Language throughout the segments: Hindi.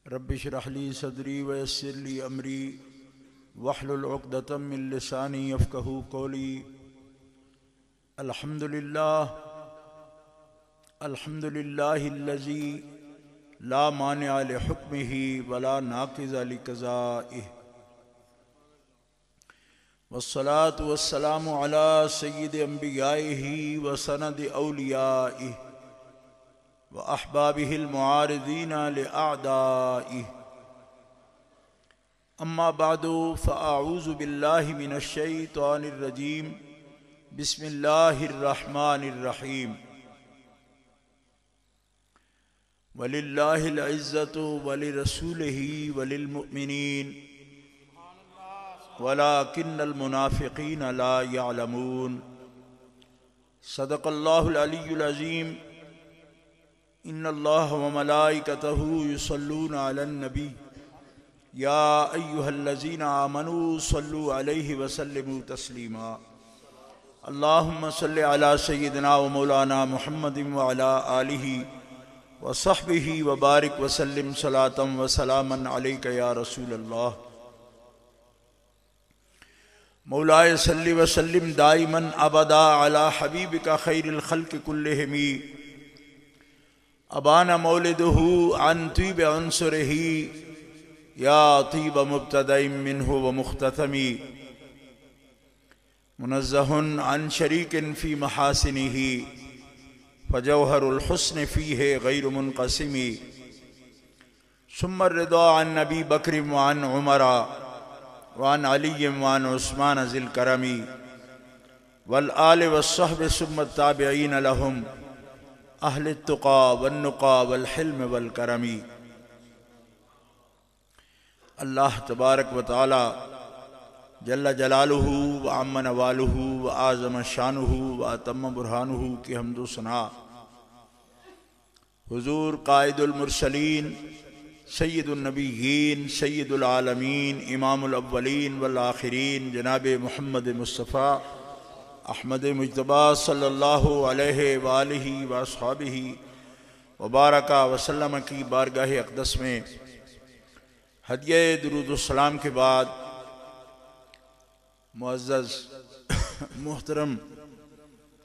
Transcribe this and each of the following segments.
रब्बि इश्रह ली सदरी वयस्सिर ली अमरी वहलुल उक़दतम मिन लिसानी यफ़क़हू क़ौली। अल्हम्दुलिल्लाहिल्लज़ी ला मानिअ लिहुक्मिही वला नाक़िज़ लिक़ज़ाइहि वस्सलातु वस्सलामु अला सय्यिदि अंबियाइहि व सनदि औलियाइहि व अहबाबिहिल मुआरिज़ीना लिअअदाइहि। अम्मा बादु फ़अऊज़ु बिल्लाहि मिनश शैतानिर रजीम। बिस्मिल्लाहिर रहमानिर रहीम। वलिल्लाहिल इज़्ज़तु वलिरसूलिही वलिलमुअ्मिनीन वलाकिन्नल मुनाफ़िक़ीन ला यअलमून। सदक़ल्लाहुल अलियुल अज़ीम। इन्नल्लाह व मलाइकतहू युसल्लूना अलन नबी या अय्युहल्लज़ीना आमनू सल्लु अलैहि व सल्लिमू तस्लीमा। अल्लाहुम्मा सल्लि अला सय्यिदिना व मौलाना मुहम्मदिन व अला आलिहि व सहबिहि व बारिक व सल्लिम सलातम व सलामन अलैका या रसूलल्लाह। मौलाए सल्लि व सल्लिम दाइमन अबदा अला हबीबिका खैरिल खल्क़ि कुल्लिहिमी। अबाना मौलिदुहु अन तीब अंसुरिही या तीब मुब्तदइम मिन्हु व मुख्ततमी। मुनज़्ज़हुन अन शरीकिन फ़ी महासिनिही फ़जौहरुल हुस्न फ़ीहि गैरु मुनक़सिमी। सुम्मा रिदा अन नबी बकर व अन उमरा व अन अली व अन उस्मान ज़िल करमी वल आल वस्सहब सुम्मा ताबिईन लहुम अहले तुक़ा वन्नुक़ा वल हिल्म वल करमी। अल्लाह तबारक व तआला जल्ल जलालुहु व अम्म नवालुहु व आज़म शानुहु व अतम्म बुरहानुहु की हम्दो सना हुज़ूर क़ाइदुल मुरसलीन सय्यिदुन नबिय्यीन सय्यिदुल आलमीन इमामुल अव्वलीन वल आखिरीन जनाब मुहम्मद मुस्तफ़ा अहमद मुज्तबा सल्लल्लाहु अलैहि व आलिहि व अस्हाबिहि व बारका वसल्लम की बारगाह अक़दस में हदिया दुरूद व सलाम के बाद मुअज़्ज़ज़ मुहतरम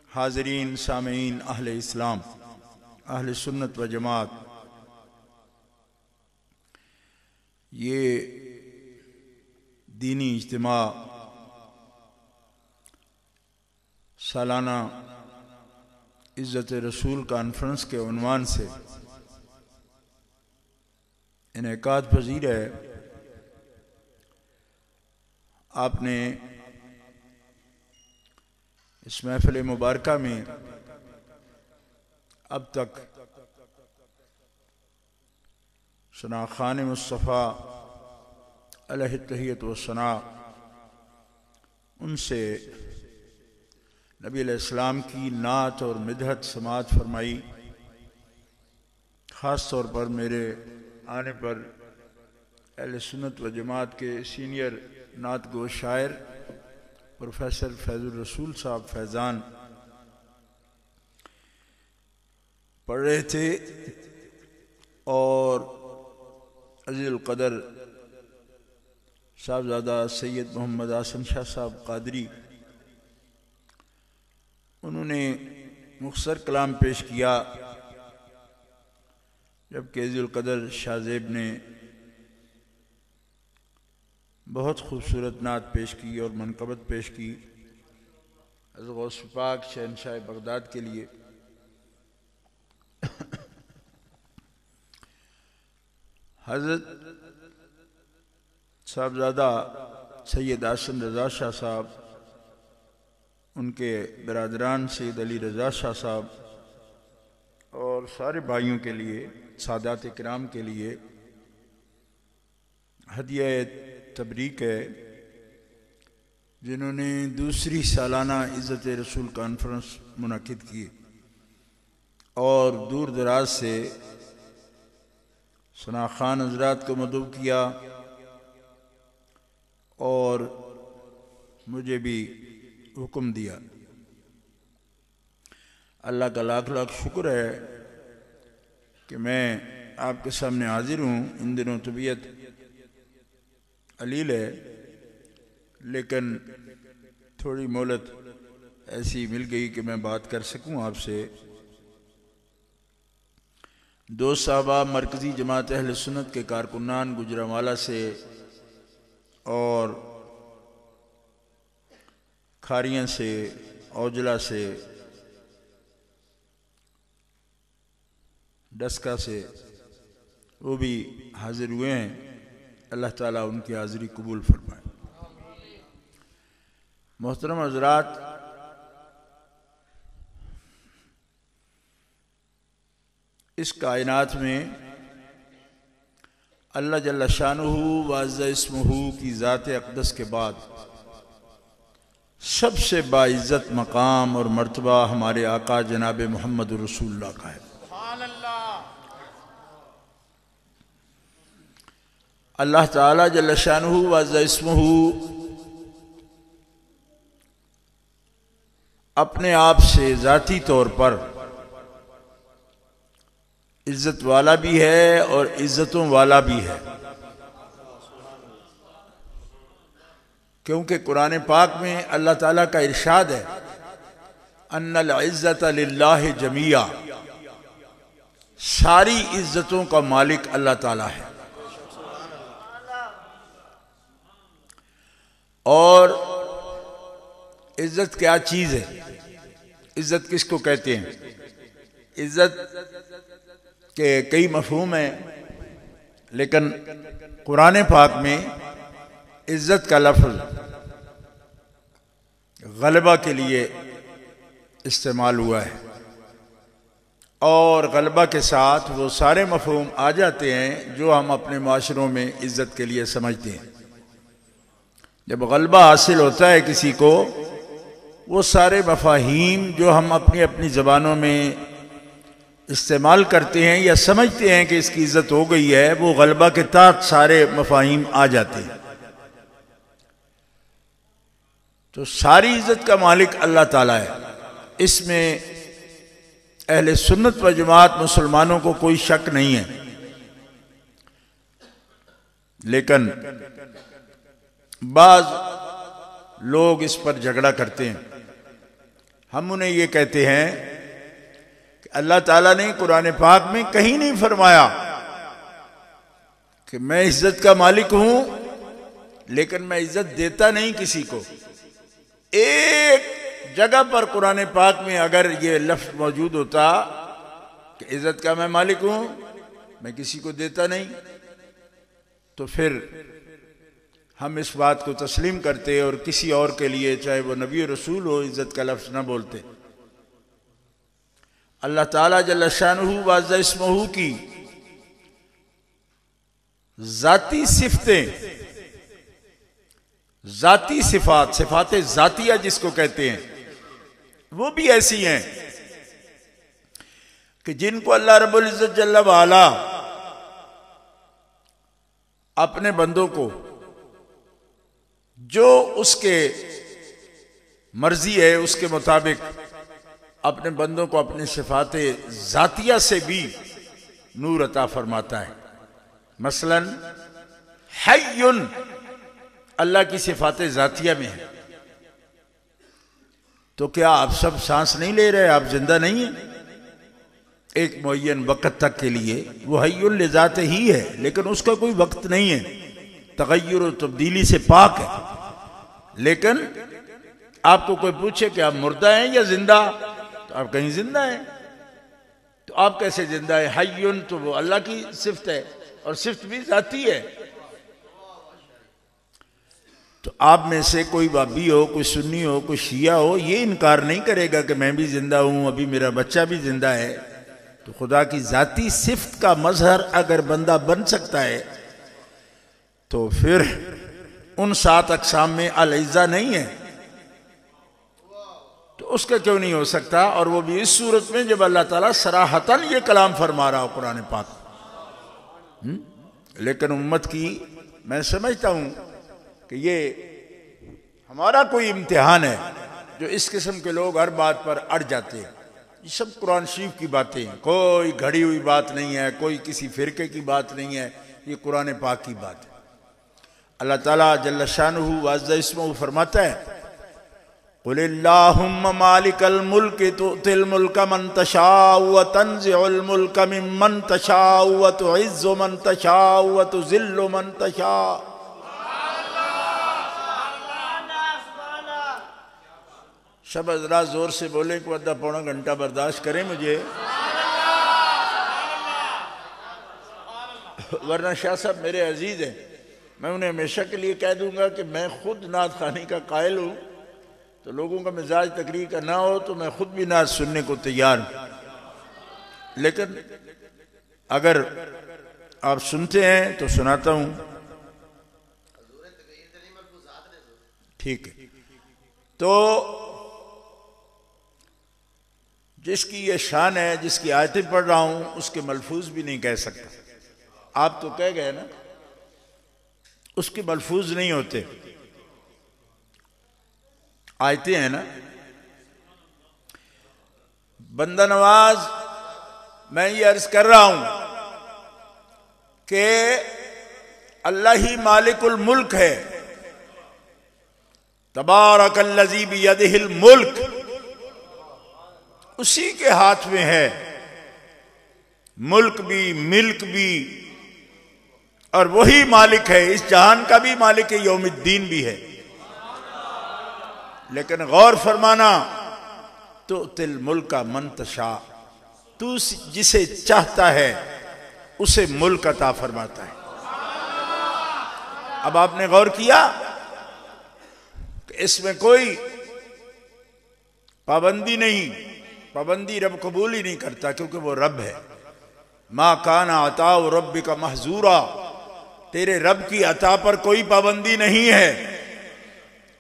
हाज़रीन सामीईन अहले इस्लाम अहले सुन्नत व जमात, ये दीनी इज्तिमा सालाना इज़्ज़त रसूल कॉन्फ्रेंस के उन्वान से इनेकाद पज़ीर है। आपने इस महफ़िल मुबारका में अब तक सना खान मुस्तफ़ा अलैहि तहियत व सना उनसे नबी अलैहिस्सलाम की नात और मिदहत समात फरमाई। ख़ास तौर पर मेरे आने पर अहले सुन्नत व जमात के सीनियर नात गो शायर प्रोफेसर फैज़ुर रसूल साहब फैज़ान पढ़ रहे थे और अज़ीज़ुल क़दर साहबज़ादा सैयद मोहम्मद आसन शाह साहब क़ादरी उन्होंने मुख्तसर कलाम पेश किया, जबकि अज़ीज़ुल क़दर शाहज़ेब ने बहुत खूबसूरत नात पेश की और मनक़बत पेश की हज़रत गौस पाक शहंशाह बगदाद के लिए। हज़रत साहबज़ादा सैयद आसन रज़ा शाह साहब, उनके बिरादरान सैयद अली रज़ा शाह साहब और सारे भाइयों के लिए, सादात किराम के लिए हदिया तबरीक है, जिन्होंने दूसरी सालाना इज़्ज़त रसूल कॉन्फ्रेंस मुनक़िद की और दूर दराज से सना खान हज़रात को मदऊ किया और मुझे भी हुक्म दिया। अल्लाह का लाख लाख शुक्र है कि मैं आपके सामने हाजिर हूँ। इन दिनों तबीयत अलील है, लेकिन थोड़ी मोहलत ऐसी मिल गई कि मैं बात कर सकूं आपसे। दो साहबा मरकज़ी जमात अहले सुन्नत के कारकुनान गुजरांवाला से और खारियां से, औजला से, डस्का से, वो भी हाजिर हुए हैं। अल्लाह ताला उनकी हाज़िरी कबूल फरमाए। मोहतरम हज़रात, इस कायनात में अल्लाह जल्ल शानुहु व अज़्ज़ इस्मुहु की ज़ात अक़दस के बाद सबसे बाइज़्ज़त मकाम और मर्तबा हमारे आका जनाब मोहम्मद रसूलुल्लाह का है। अल्लाह ताला जल्ल शानुहु व अज़्ज़ इस्मुहु अपने आप से ज़ाती तौर पर इज़्ज़त वाला भी है और इज़्ज़तों वाला भी है, क्योंकि कुरान पाक में अल्लाह ताला का इरशाद है, अन्नल इज़्ज़त लिल्लाहि जमिया, सारी इज़्ज़तों का मालिक अल्लाह ताला है। और इज़्ज़त क्या चीज़ है? इज़्ज़त किसको कहते हैं? इज़्ज़त के कई मफ़हूम हैं, लेकिन कुरान पाक में इज़्ज़त का लफ्ज़ गलबा के लिए इस्तेमाल हुआ है, और गलबा के साथ वो सारे मफ़हूम आ जाते हैं जो हम अपने माशरों में इज़्ज़त के लिए समझते हैं। जब गलबा हासिल होता है किसी को, वो सारे मफ़ाहीम जो हम अपनी अपनी ज़बानों में इस्तेमाल करते हैं या समझते हैं कि इसकी इज़्ज़त हो गई है, वो गलबा के तहत सारे मफ़ाहीम आ जाते हैं। तो सारी इज़्ज़त का मालिक अल्लाह ताला है। इसमें अहले सुन्नत व जमात मुसलमानों को कोई शक नहीं है, लेकिन बाज़ लोग इस पर झगड़ा करते हैं। हम उन्हें ये कहते हैं कि अल्लाह ताला ने कुरान पाक में कहीं नहीं फरमाया कि मैं इज्जत का मालिक हूं, लेकिन मैं इज्जत देता नहीं किसी को। एक जगह पर कुरान पाक में अगर ये लफ्ज मौजूद होता कि इज्जत का मैं मालिक हूं, मैं किसी को देता नहीं, तो फिर हम इस बात को तस्लीम करते और किसी और के लिए, चाहे वो नबी रसूल हो, इज्जत का लफ्ज ना बोलते। अल्लाह ताला जल्ल शानुहु व अज़्ज़ इस्मुहु की जाती सिफतें, जाती सिफात, सिफात जातिया जिसको कहते हैं, वो भी ऐसी हैं कि जिनको अल्लाह रब्बुल इज्जत जल्ल वाला अपने बंदों को जो उसके मर्जी है उसके मुताबिक अपने बंदों को अपनी सिफाते जातिया से भी नूर अता फरमाता है। मसलन हय्युन अल्लाह की सिफाते जातिया में है। तो क्या आप सब सांस नहीं ले रहे? आप जिंदा नहीं है? एक मुअय्यन वक़्त तक के लिए वो हय्युन ले जाते ही है, लेकिन उसका कोई वक्त नहीं है, तगय्युर और तब्दीली से पाक है। लेकिन आपको कोई पूछे कि आप मुर्दा हैं या जिंदा, तो आप कहीं जिंदा हैं। तो आप कैसे जिंदा है? हय्युन तो वो अल्लाह की सिफ्त है, और सिफ्त भी जाती है। तो आप में से कोई वाबी हो, कोई सुन्नी हो, कोई शिया हो, ये इनकार नहीं करेगा कि मैं भी जिंदा हूं, अभी मेरा बच्चा भी जिंदा है। तो खुदा की जाती सिफ्त का मजहर अगर बंदा बन सकता है, तो फिर उन 7 अक़साम में अल-इज़्ज़ा नहीं है, तो उसका क्यों नहीं हो सकता? और वो भी इस सूरत में जब अल्लाह ताला सराहतन ये कलाम फरमा रहा हो कुरान पाक। लेकिन उम्मत की, मैं समझता हूं कि ये हमारा कोई इम्तिहान है जो इस किस्म के लोग हर बात पर अड़ जाते हैं। ये सब कुरान शरीफ की बातें हैं, कोई घड़ी हुई बात नहीं है, कोई किसी फिरके की बात नहीं है, ये कुरान पाक की बात है। अल्लाह ताला जल्ल शानुहु व अज़्ज़ इस्मुहु फरमाता है, कुलिल्लाहुम्मा मालिकल मुल्क तुतिल मुल्क मन तशाउ व तंज़िउल मुल्क मिम्मन तशाउ व तुइज़्ज़ु मन तशाउ व तुज़िल्लु मन तशाउ। सब हज़रात जोर से बोले कि आधा पौना घंटा बर्दाश्त करें मुझे, वरना शाह साहब मेरे अजीज हैं, मैं उन्हें हमेशा के लिए कह दूंगा कि मैं खुद नात खानी का कायल हूँ, तो लोगों का मिजाज तकरीर का ना हो तो मैं खुद भी नात सुनने को तैयार हूँ, लेकिन अगर आप सुनते हैं तो सुनाता हूँ। ठीक है, तो जिसकी ये शान है, जिसकी आयतें पढ़ रहा हूं, उसके मलफूज भी नहीं कह सकता। आप तो कह गए ना, उसके मलफूज नहीं होते, आयतें हैं ना। बंदा नवाज, मैं ये अर्ज कर रहा हूं कि अल्लाह ही मालिकुल मुल्क है, तबारकल्लज़ी बियदिहिल मुल्क, उसी के हाथ में है मुल्क भी मिल्क भी, और वही मालिक है, इस जहान का भी मालिक है, यौमिद्दीन भी है। लेकिन गौर फरमाना, तो तिल मुल्क का मंतशा, तू जिसे चाहता है उसे मुल्क अता फरमाता है। अब आपने गौर किया कि इसमें कोई पाबंदी नहीं, पाबंदी रब कबूल ही नहीं करता, क्योंकि वो रब है। मा काना अताउ रब्बिका महजूरा, तेरे रब की अता पर कोई पाबंदी नहीं है,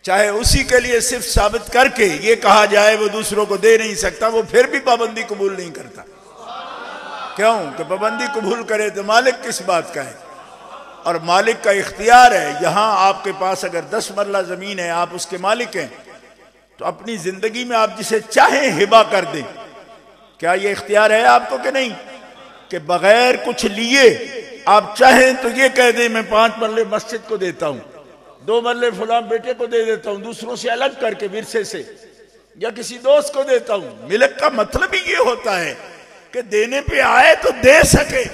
चाहे उसी के लिए सिर्फ साबित करके ये कहा जाए वो दूसरों को दे नहीं सकता, वो फिर भी पाबंदी कबूल नहीं करता। क्यों कि पाबंदी कबूल करे तो मालिक किस बात का है, और मालिक का इख्तियार है। यहां आपके पास अगर 10 मरला जमीन है, आप उसके मालिक हैं, तो अपनी जिंदगी में आप जिसे चाहें हिबा कर दें। क्या ये इख्तियार है आपको कि नहीं, कि बगैर कुछ लिए आप चाहें तो ये कह दें मैं 5 मरले मस्जिद को देता हूं, 2 मरले फलां बेटे को दे देता हूं, दूसरों से अलग करके विरसे से, या किसी दोस्त को देता हूं। मिल्क का मतलब ही ये होता है कि देने पे आए तो दे सके।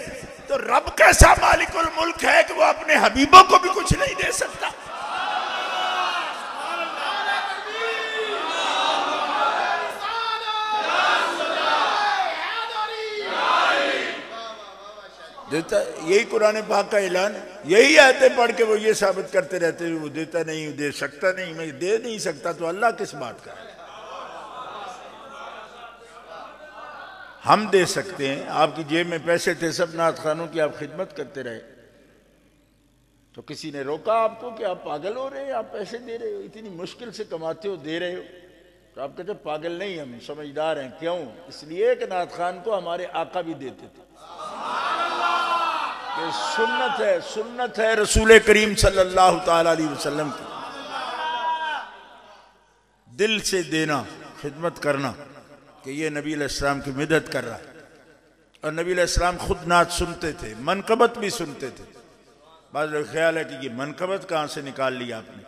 तो रब कैसा मालिकुल मुल्क है कि वो अपने हबीबों को भी कुछ नहीं दे सकता। देता, यही कुरान पाक का ऐलान है। यही आयतें पढ़ के वो ये साबित करते रहते हैं वो देता नहीं, दे सकता नहीं, मैं दे नहीं सकता, तो अल्लाह किस बात का है। हम दे सकते हैं, आपकी जेब में पैसे थे सब नात खानों की, आप खिदमत करते रहे, तो किसी ने रोका आपको कि आप पागल हो रहे हैं, आप पैसे दे रहे हो, इतनी मुश्किल से कमाते हो, दे रहे हो, तो आप कहते पागल नहीं, हम समझदार हैं। क्यों? इसलिए कि नात खान को हमारे आका भी देते थे। ये सुन्नत है रसूल करीम सल्लल्लाहु ताला अलैहि वसल्लम की, दिल से देना, खिदमत करना, कि ये नबी अलैहिस्सलाम की मदद कर रहा है। और नबी अलैहिस्सलाम खुद नात सुनते थे, मनकबत भी सुनते थे। बाद में ख्याल है कि ये मनकबत कहाँ से निकाल लिया आपने।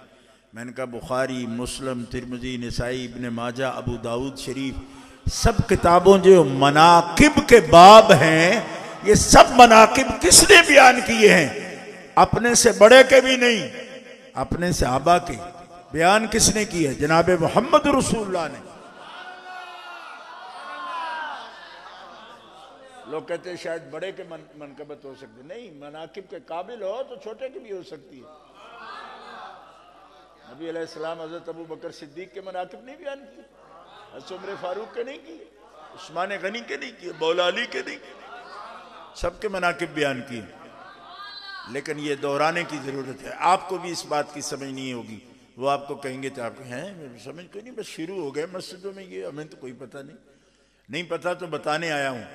मैंने कहा बुखारी, मुस्लिम, तिरमिज़ी, निसाई, इब्ने माजा, अबू दाऊद शरीफ, सब किताबों जो मनाकिब के बाब हैं, ये सब मनाकिब किसने बयान किए हैं? अपने से बड़े के भी नहीं, अपने सहाबा के बयान किसने किए? जनाब मोहम्मद रसूलुल्लाह ने। लोग कहते हैं शायद बड़े के मनकबत हो सकती, नहीं, मनाकिब के काबिल हो तो छोटे की भी हो सकती है। नबी अलैहिस्सलाम हजरत अबू बकर सिद्दीक के मनाकिब नहीं बयान किए, हजरत उमर फारूक के नहीं किए, उस्मान गनी के नहीं किए, मौला अली के नहीं किए, सबके मनाकिब बयान किए। लेकिन ये दोहराने की जरूरत है, आपको भी इस बात की समझ नहीं होगी। वो आपको कहेंगे तो आप हैं समझ कोई नहीं, बस शुरू हो गए मस्जिदों में ये, हमें तो कोई पता नहीं पता तो बताने आया हूं।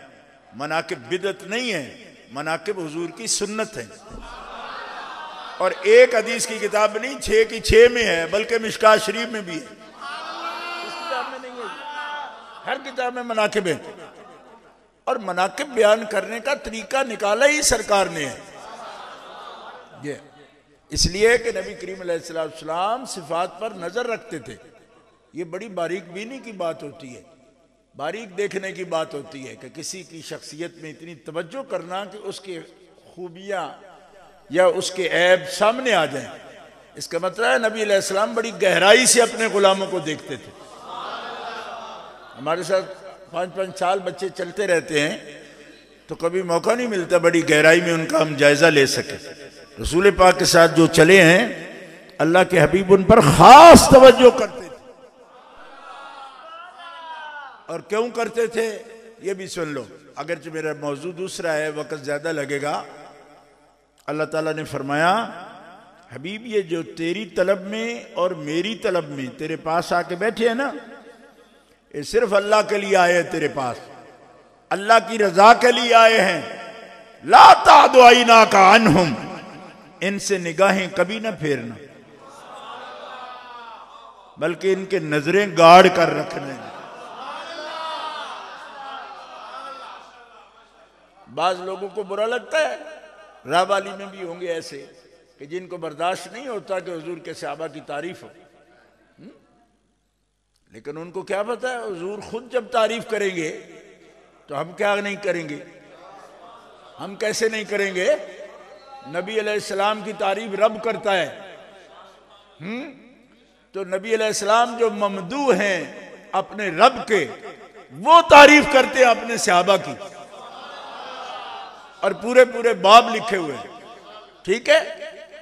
मनाकिब बिदअत नहीं है, मनाकिब हुजूर की सुन्नत है। और एक हदीस की किताब नहीं, 6 की 6 में है, बल्कि मिशकात शरीफ में भी है, इस किताब में नहीं है। हर किताब में मनाकिब है, और मनाकिब बयान करने का तरीका निकाला ही सरकार ने है। ये इसलिए कि नबी करीम अलैहिस्सलाम सिफात पर नजर रखते थे। ये बड़ी बारीक बीनी की बात होती है, बारीक देखने की बात होती है कि किसी की शख्सियत में इतनी तवज्जो करना कि उसकी खूबियां या उसके ऐब सामने आ जाएं। इसका मतलब है नबी अलैहिस्सलाम बड़ी गहराई से अपने गुलामों को देखते थे। हमारे साथ 5-5 साल बच्चे चलते रहते हैं तो कभी मौका नहीं मिलता बड़ी गहराई में उनका हम जायजा ले सके। रसूल पाक के साथ जो चले हैं, अल्लाह के हबीब उन पर खास तवज्जो करते थे। और क्यों करते थे ये भी सुन लो, अगरचे मेरा मौजू दूसरा है, वक्त ज्यादा लगेगा। अल्लाह ताला ने फरमाया, हबीब ये जो तेरी तलब में और मेरी तलब में तेरे पास आके बैठे हैं ना, ये सिर्फ अल्लाह के लिए आए हैं, तेरे पास अल्लाह की रजा के लिए आए हैं। ला तादु आइना का अनहुम, इनसे निगाहें कभी ना फेरना, बल्कि इनके नजरें गाड़ कर रखने। बाज लोगों को बुरा लगता है, राहवाली में भी होंगे ऐसे कि जिनको बर्दाश्त नहीं होता कि हुजूर के सहाबा की तारीफ हो। लेकिन उनको क्या पता है, हुजूर खुद जब तारीफ करेंगे तो हम क्या नहीं करेंगे, हम कैसे नहीं करेंगे। नबी अलैहिस्सलाम की तारीफ रब करता है। तो नबी अलैहिस्सलाम जो ममदू हैं अपने रब के, वो तारीफ करते हैं अपने सहाबा की, और पूरे पूरे बाब लिखे हुए हैं। ठीक है,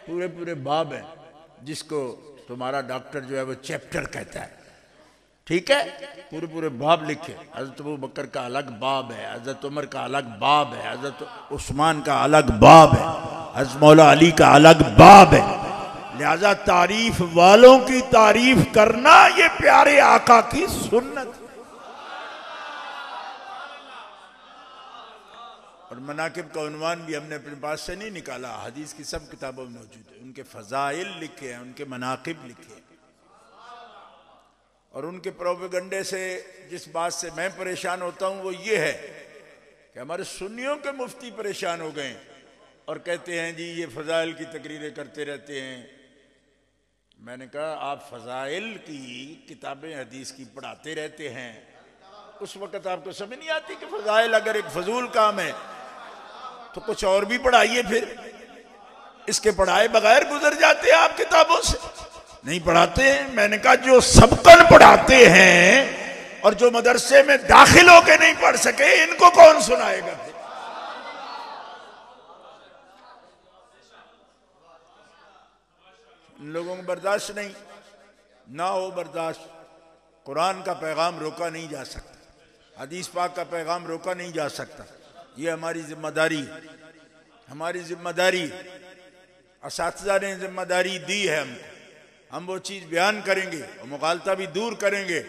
पूरे पूरे बाब हैं, जिसको तुम्हारा डॉक्टर जो है वो चैप्टर कहता है। ठीक है, पूरे पूरे बाब लिखे। हजरत अबू बकर का अलग बाब है, हजरत उमर का अलग बाब है, हजरत उस्मान का अलग बाब है, हजरत मौला अली का अलग बाब है। लिहाजा तारीफ वालों की तारीफ करना ये प्यारे आका की सुन्नत। और मनाकिब का उन्वान भी हमने अपने पास से नहीं निकाला, हदीस की सब किताबों में मौजूद है। उनके फजाइल लिखे हैं, उनके मनाकिब लिखे हैं। और उनके प्रोपेगंडे से जिस बात से मैं परेशान होता हूं वो ये है कि हमारे सुन्नियों के मुफ्ती परेशान हो गए और कहते हैं जी ये फजाइल की तकरीरें करते रहते हैं। मैंने कहा आप फजाइल की किताबें हदीस की पढ़ाते रहते हैं, उस वक्त आपको समझ नहीं आती कि फजाइल अगर एक फजूल काम है तो कुछ और भी पढ़ाइए, फिर इसके पढ़ाए बगैर गुजर जाते हैं आप किताबों से, नहीं पढ़ाते हैं। मैंने कहा जो सबकन पढ़ाते हैं और जो मदरसे में दाखिल होके नहीं पढ़ सके, इनको कौन सुनाएगा। इन लोगों को बर्दाश्त नहीं, ना हो बर्दाश्त। कुरान का पैगाम रोका नहीं जा सकता, हदीस पाक का पैगाम रोका नहीं जा सकता। ये हमारी जिम्मेदारी, हमारी जिम्मेदारी, असातिज़ा ने जिम्मेदारी दी है हमको। हम वो चीज बयान करेंगे और मुगालता भी दूर करेंगे।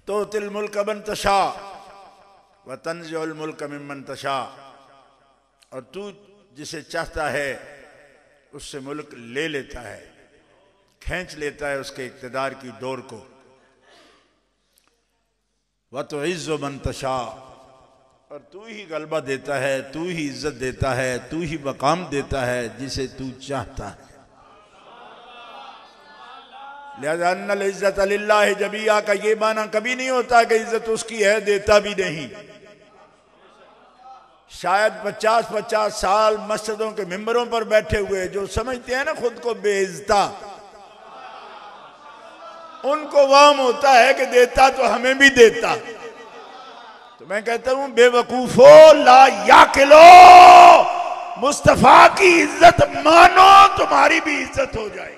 तो तिल मुल्क मन तशा व तंज़िउल मुल्क मिम्मन तशा, और तू जिसे चाहता है उससे मुल्क ले लेता है, खींच लेता है उसके इक़्तिदार की डोर को। व तुइज़्ज़ु मन तशा, और तू ही गलबा देता है, तू ही इज्जत देता है, तू ही मकाम देता है जिसे तू चाहता है। लिहाजा अन्नल इज्जत लिल्लाहि जमीआ का ये माना कभी नहीं होता कि इज्जत उसकी है, देता भी नहीं। शायद 50-50 साल मस्जिदों के मिंबरों पर बैठे हुए जो समझते हैं ना खुद को बेइज्जता, उनको वाम होता है कि देता तो हमें भी देता। तो मैं कहता हूं बेवकूफो ला याकिलो, मुस्तफा की इज्जत मानो, तुम्हारी भी इज्जत हो जाएगी।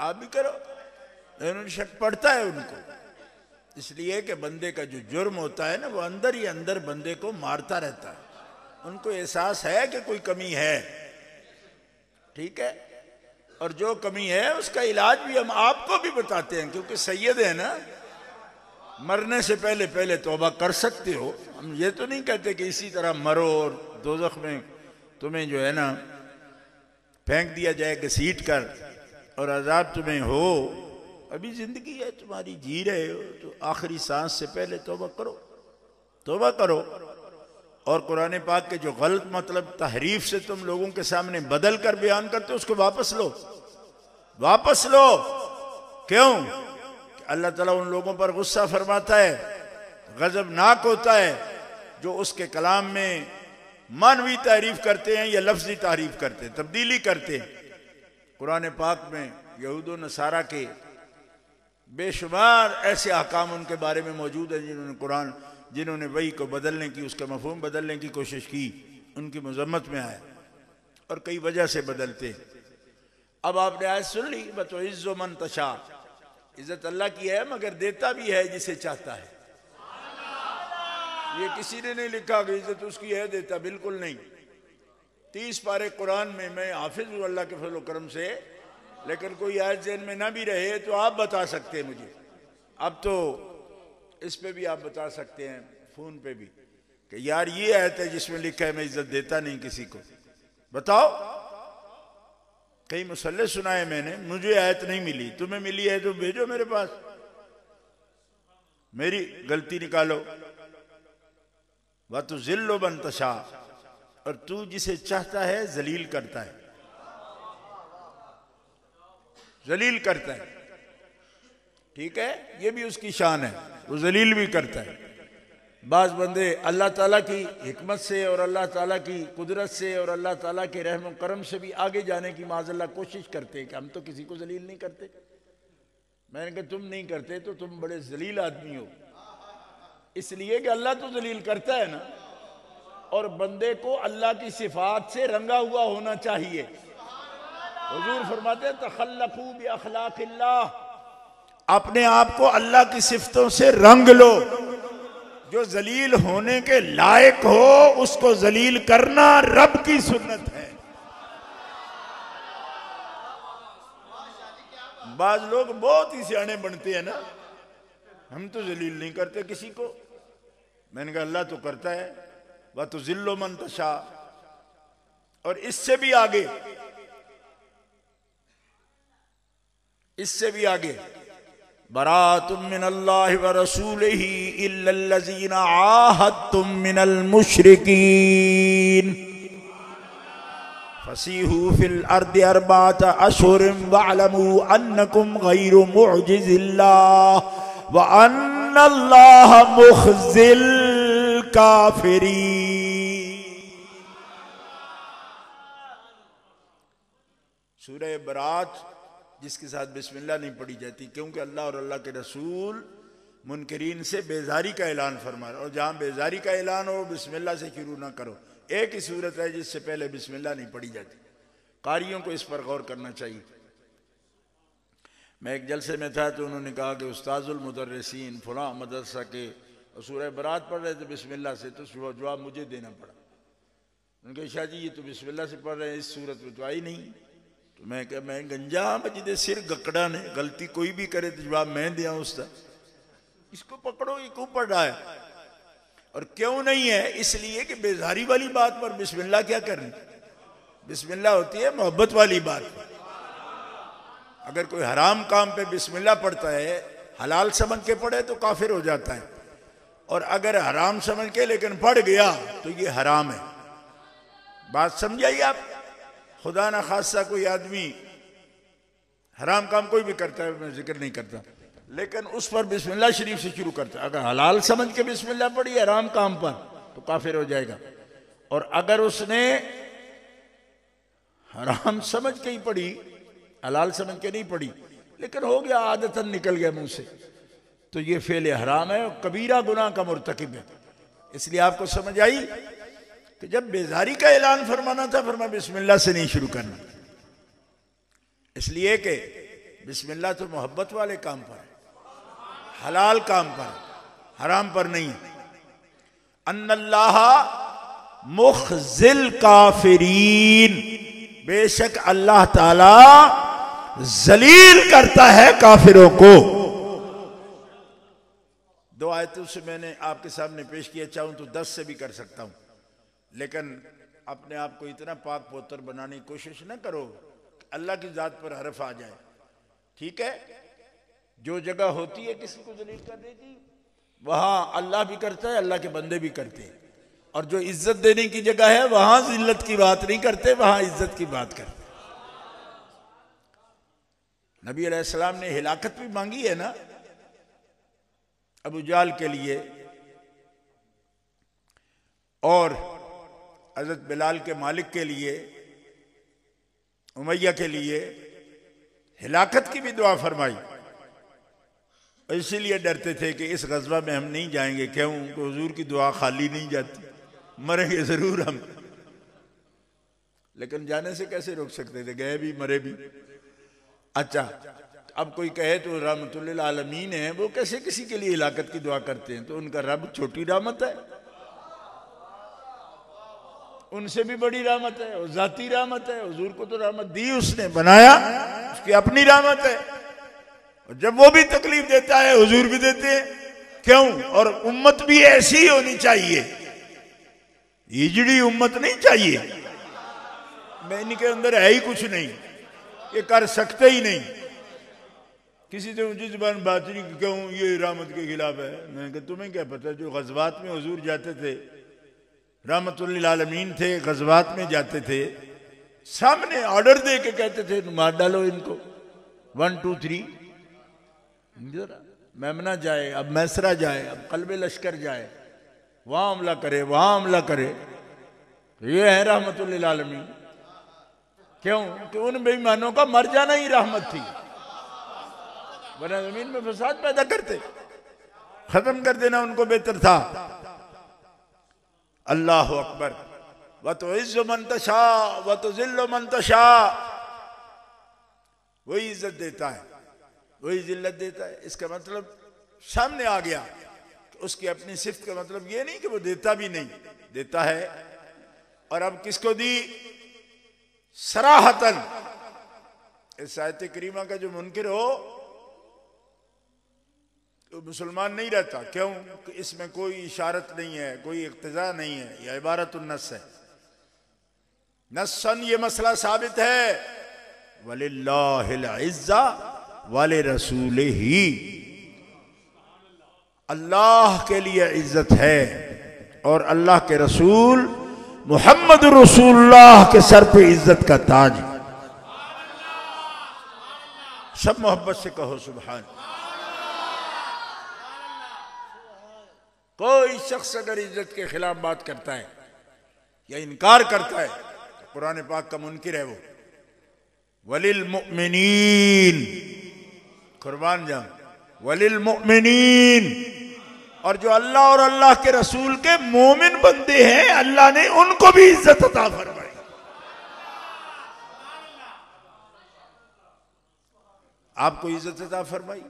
आप भी करो। इन्होंने शक पड़ता है उनको, इसलिए कि बंदे का जो जुर्म होता है ना वो अंदर ही अंदर बंदे को मारता रहता है। उनको एहसास है कि कोई कमी है, ठीक है, और जो कमी है उसका इलाज भी हम आपको भी बताते हैं, क्योंकि सैयद है ना, मरने से पहले पहले तौबा कर सकते हो। हम ये तो नहीं कहते कि इसी तरह मरो और दोज़ख में तुम्हें जो है ना फेंक दिया जाए घसीट कर और अजाब तुम्हें हो। अभी जिंदगी है तुम्हारी, जी रहे हो, तो आखिरी सांस से पहले तौबा करो, तौबा करो। और कुरान पाक के जो गलत मतलब तहरीफ से तुम लोगों के सामने बदल कर बयान करते हो उसको वापस लो, वापस लो। क्यों? अल्लाह ताला उन लोगों पर गुस्सा फरमाता है, गजबनाक होता है जो उसके कलाम में मानवी तारीफ करते हैं या लफ्जी तारीफ करते हैं, तब्दीली करते हैं। कुरान पाक में यहूद व नसारा के बेशुमार ऐसे अहकाम उनके बारे में मौजूद है जिन्होंने वही को बदलने की, उसका मफहूम बदलने की कोशिश की, उनकी मजम्मत में आया और कई वजह से बदलते। अब आपने आयत सुन ली, बतइज़्ज़ु मन तशा, इज्जत अल्लाह की है मगर देता भी है जिसे चाहता है। ये किसी ने नहीं लिखा कि इज्जत उसकी है, देता बिल्कुल नहीं। 30 पारे कुरान में मैं हाफिज हूँ अल्लाह के फजल करम से, लेकिन कोई आयत ज़हन में ना भी रहे तो आप बता सकते हैं मुझे। अब तो इस पे भी आप बता सकते हैं, फोन पे भी, कि यार ये आयत है जिसमें लिखा है मैं इज्जत देता नहीं किसी को, बताओ। कई मुसल्ले सुनाए मैंने, मुझे आयत नहीं मिली, तुम्हें मिली है तो भेजो मेरे पास, मेरी गलती निकालो। वह तो जिल्लो बन तशा, और तू जिसे चाहता है जलील करता है, जलील करता है। ठीक है, ये भी उसकी शान है, वो जलील भी करता है। बाज बंदे अल्लाह ताला की हिकमत से और अल्लाह ताला की कुदरत से और अल्लाह ताला के रहम करम से भी आगे जाने की माज़अल्लाह कोशिश करते हैं कि हम तो किसी को जलील नहीं करते। मैंने कहा तुम नहीं करते तो तुम बड़े जलील आदमी हो, इसलिए कि अल्लाह तो जलील करता है ना, और बंदे को अल्लाह की सिफात से रंगा हुआ होना चाहिए। हुजूर फरमाते हैं तखल्लकू बि अखलाकिल्लाह, अपने आप को अल्लाह की सिफतों से रंग लो। जो जलील होने के लायक हो उसको जलील करना रब की सुन्नत है। बाज लोग बहुत ही सियाने बनते हैं ना, हम तो जलील नहीं करते किसी को। मैंने कहा अल्लाह तो करता है, वह तो जिल्लो मन तशा। और इससे भी आगे, इससे भी आगे, बरातुम मिनल्लाहि व रसूलिही इल्लल्लज़ीना आहदतुम मिनल मुशरिकीन फसीहू फिल अर्दि अर्बाअत अशहुरिन वअलमू अन्नकुम गैरु मुअजिज़िल्लाह व अन्नल्लाह मुख़ज़िल काफ़िरीन। सूरह बरात जिसके साथ बिस्मिल्लाह नहीं पढ़ी जाती, क्योंकि अल्लाह और अल्लाह के रसूल मुनकरीन से बेजारी का ऐलान फरमा रहे, और जहां बेजारी का ऐलान हो बिस्मिल्लाह से शुरू ना करो। एक ही सूरत है जिससे पहले बिस्मिल्लाह नहीं पढ़ी जाती। कारियों को इस पर गौर करना चाहिए। मैं एक जलसे में था तो उन्होंने कहा कि उस्ताजुल मुदर्रिसीन फलां मदरसा के सूरह बरात पढ़ रहे थे बिस्मिल्लाह से, तो जवाब मुझे देना पड़ा। उनके शाह जी ये तो बिस्मिल्लाह से पढ़ रहे हैं, इस सूरत में तो आई नहीं। तो मैं क्या, मैं गंजा मजिदे सिर गकड़ा ने, गलती कोई भी करे तो जवाब मैं दिया उसका, इसको पकड़ो ये क्यों पढ़ रहा है। और क्यों नहीं है, इसलिए कि बेजारी वाली बात पर बिस्मिल्लाह क्या करनी। बिस्मिल्लाह होती है मोहब्बत वाली बात। अगर कोई हराम काम पे बिस्मिल्लाह पढ़ता है, हलाल समझ के पढ़े तो काफिर हो जाता है, और अगर हराम समझ के लेकिन पढ़ गया तो ये हराम है। बात समझाइए आप। खुदा ना खासा कोई आदमी हराम काम कोई भी करता है, मैं जिक्र नहीं करता, लेकिन उस पर बिस्मिल्लाह शरीफ से शुरू करता है, अगर हलाल समझ के बिस्मिल्लाह पढ़ी हराम काम पर तो काफिर हो जाएगा। और अगर उसने हराम समझ के ही पढ़ी, हलाल समझ के नहीं पढ़ी, लेकिन हो गया आदतन निकल गया मुंह से, तो ये फेल हराम है और कबीरा गुनाह का मुर्तकिब है। इसलिए आपको समझ आई कि जब बेजारी का ऐलान फरमाना था, फरमाया बिस्मिल्लाह से नहीं शुरू करना, इसलिए कि बिस्मिल्लाह तो मोहब्बत वाले काम पर है, हलाल काम पर, हराम पर नहीं। अन्नल्लाह मुख़ज़िल काफ़िरीन, बेशक अल्लाह ताला जलील करता है काफिरों को। दो आयतों से मैंने आपके सामने पेश किया, चाहूं तो 10 से भी कर सकता हूं, लेकिन अपने आप को इतना पाक पोतर बनाने की कोशिश न करो अल्लाह की जात पर हरफ आ जाए। ठीक है, जो जगह होती है किसी को जलील करने की, वहां अल्लाह भी करता है, अल्लाह के बंदे भी करते हैं। और जो इज्जत देने की जगह है वहां जिल्लत की बात नहीं करते, वहां इज्जत की बात करते। नबी अलैहिस्सलाम ने हिलाकत भी मांगी है ना अबू जाल के लिए, और हजरत बिलाल के मालिक के लिए, उमैया के लिए हिलाकत की भी दुआ फरमाई। इसीलिए डरते थे कि इस गजवा में हम नहीं जाएंगे, क्यों? कि हुजूर की दुआ खाली नहीं जाती, मरेंगे जरूर हम, लेकिन जाने से कैसे रोक सकते थे, गए भी मरे भी। अच्छा, अब कोई कहे तो रहमतुल्लिल आलमीन है, वो कैसे किसी के लिए हिलाकत की दुआ करते हैं? तो उनका रब छोटी रहमत है, उनसे भी बड़ी रहमत है, और जाती रहमत है। हुजूर को तो रहमत दी उसने, बनाया, उसकी अपनी रहमत है। और जब वो भी तकलीफ देता है हुजूर भी देते हैं, क्यों? और उम्मत भी ऐसी होनी चाहिए, हिजड़ी उम्मत नहीं चाहिए। मैं इनके अंदर है ही कुछ नहीं, ये कर सकते ही नहीं। किसी से ऊंची जुबान बात नहीं, क्यों ये रहमत के खिलाफ है। मैंने कहा तुम्हें क्या पता, जो गजवात में हुजूर जाते थे, रहमतुल्लिल आलमीन थे, गजवात में जाते थे, सामने ऑर्डर दे के कहते थे मार डालो इनको, 1 2 3। मेमना जाए, अब मैसरा जाए, अब कल्बे लश्कर जाए, वहां हमला करे, वहां हमला करे। तो ये है रहमतुल्लिल आलमीन। क्यों? कि उन बेईमानों का मर जाना ही रहमत थी, वरना जमीन में फसाद पैदा करते, खत्म कर देना उनको बेहतर था। अल्लाह अकबर। व तो इज्जु मन तशा व तो जिल्लु मन तशा, वही इज्जत देता है, वही जिल्लत देता है। इसका मतलब सामने आ गया कि उसकी अपनी सिफ्त का मतलब ये नहीं कि वो देता भी नहीं, देता है। और अब किसको दी? सराहतन। इस आयत करीमा का जो मुनकिर हो तो मुसलमान नहीं रहता। क्यों? कि इसमें कोई इशारत नहीं है, कोई इक्तिजा नहीं है, यह इबारतुन नस है। नस्सन ये मसला साबित है, वलिल्लाहिल इज्जा वाले रसूलिही, अल्लाह के लिए इज्जत है और अल्लाह के रसूल मुहम्मद रसूलुल्लाह के सर पे इज्जत का ताज। सब मोहब्बत से कहो सुभान। कोई शख्स अगर इज्जत के खिलाफ बात करता है या इनकार करता है तो कुरान पाक का मुनकिर है वो। वलिल मुमिनीन, कुर्बान जाऊं, वलिल मुमिनीन। और जो अल्लाह और अल्लाह के रसूल के मोमिन बंदे हैं, अल्लाह ने उनको भी इज्जत अता फरमाई। आपको इज्जत अता फरमाई,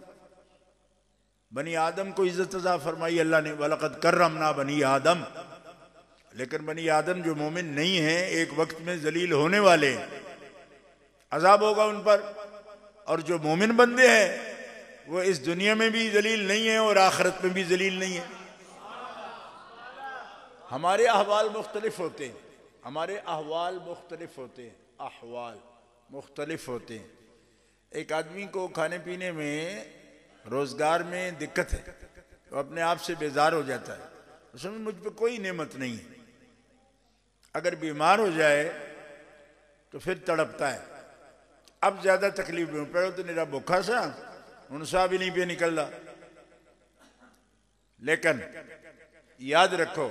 बनी आदम को इज्जत अता फरमाई अल्लाह ने, वलक़द कर्रमना बनी आदम। लेकिन बनी आदम जो मोमिन नहीं है, एक वक्त में जलील होने वाले हैं, अजाब होगा उन पर। और जो मोमिन बंदे हैं वो इस दुनिया में भी जलील नहीं है और आखिरत में भी जलील नहीं है। हमारे अहवाल मुख्तलिफ होते हैं, हमारे अहवाल मुख्तलिफ होते हैं, अहवाल मुख्तलिफ होते हैं। एक आदमी को खाने पीने में, रोजगार में दिक्कत है तो अपने आप से बेजार हो जाता है, उसमें मुझ पर कोई नेमत नहीं है। अगर बीमार हो जाए तो फिर तड़पता है, अब ज्यादा तकलीफ में, पहले तो निरा भूखा सा, उनसा भी नहीं पे निकल रहा। लेकिन याद रखो,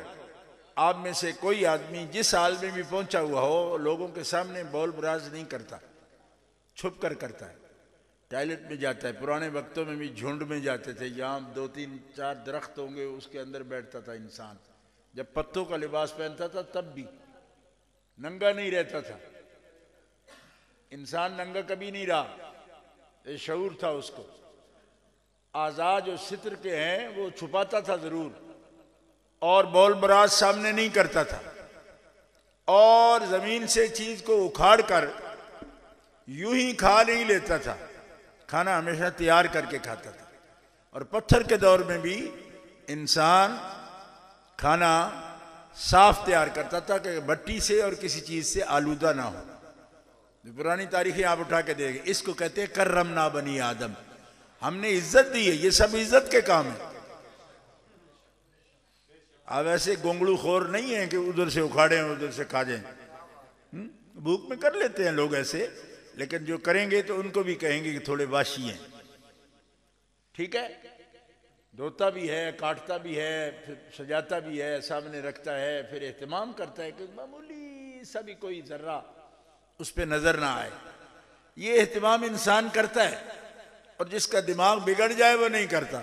आप में से कोई आदमी जिस हाल में भी पहुंचा हुआ हो, लोगों के सामने बोल बुराज नहीं करता, छुप कर करता है। टॉयलेट में जाता है, पुराने वक्तों में भी झुंड में जाते थे, जहाँ 2 3 4 दरख्त होंगे उसके अंदर बैठता था इंसान। जब पत्तों का लिबास पहनता था तब भी नंगा नहीं रहता था। इंसान नंगा कभी नहीं रहा, ये शऊर था उसको। आज़ाद जो सित्र के हैं वो छुपाता था जरूर, और बौल बराज सामने नहीं करता था। और जमीन से चीज को उखाड़ कर यूं ही खा नहीं लेता था, खाना हमेशा तैयार करके खाता था। और पत्थर के दौर में भी इंसान खाना साफ तैयार करता था कि भट्टी से और किसी चीज से आलूदा ना हो। पुरानी तारीखें आप उठा के देखें, इसको कहते हैं कर्रमना बनी आदम, हमने इज्जत दी है। ये सब इज्जत के काम है। अब ऐसे गोंगड़ू खोर नहीं है कि उधर से उखाड़े उधर से खा जाए। भूख में कर लेते हैं लोग ऐसे, लेकिन जो करेंगे तो उनको भी कहेंगे कि थोड़े वाशी हैं। ठीक है, धोता भी है, काटता भी है, फिर सजाता भी है, सामने रखता है, फिर एहतमाम करता है कि मामूली सा भी कोई जर्रा उस पर नजर ना आए। ये एहतमाम इंसान करता है, और जिसका दिमाग बिगड़ जाए वो नहीं करता।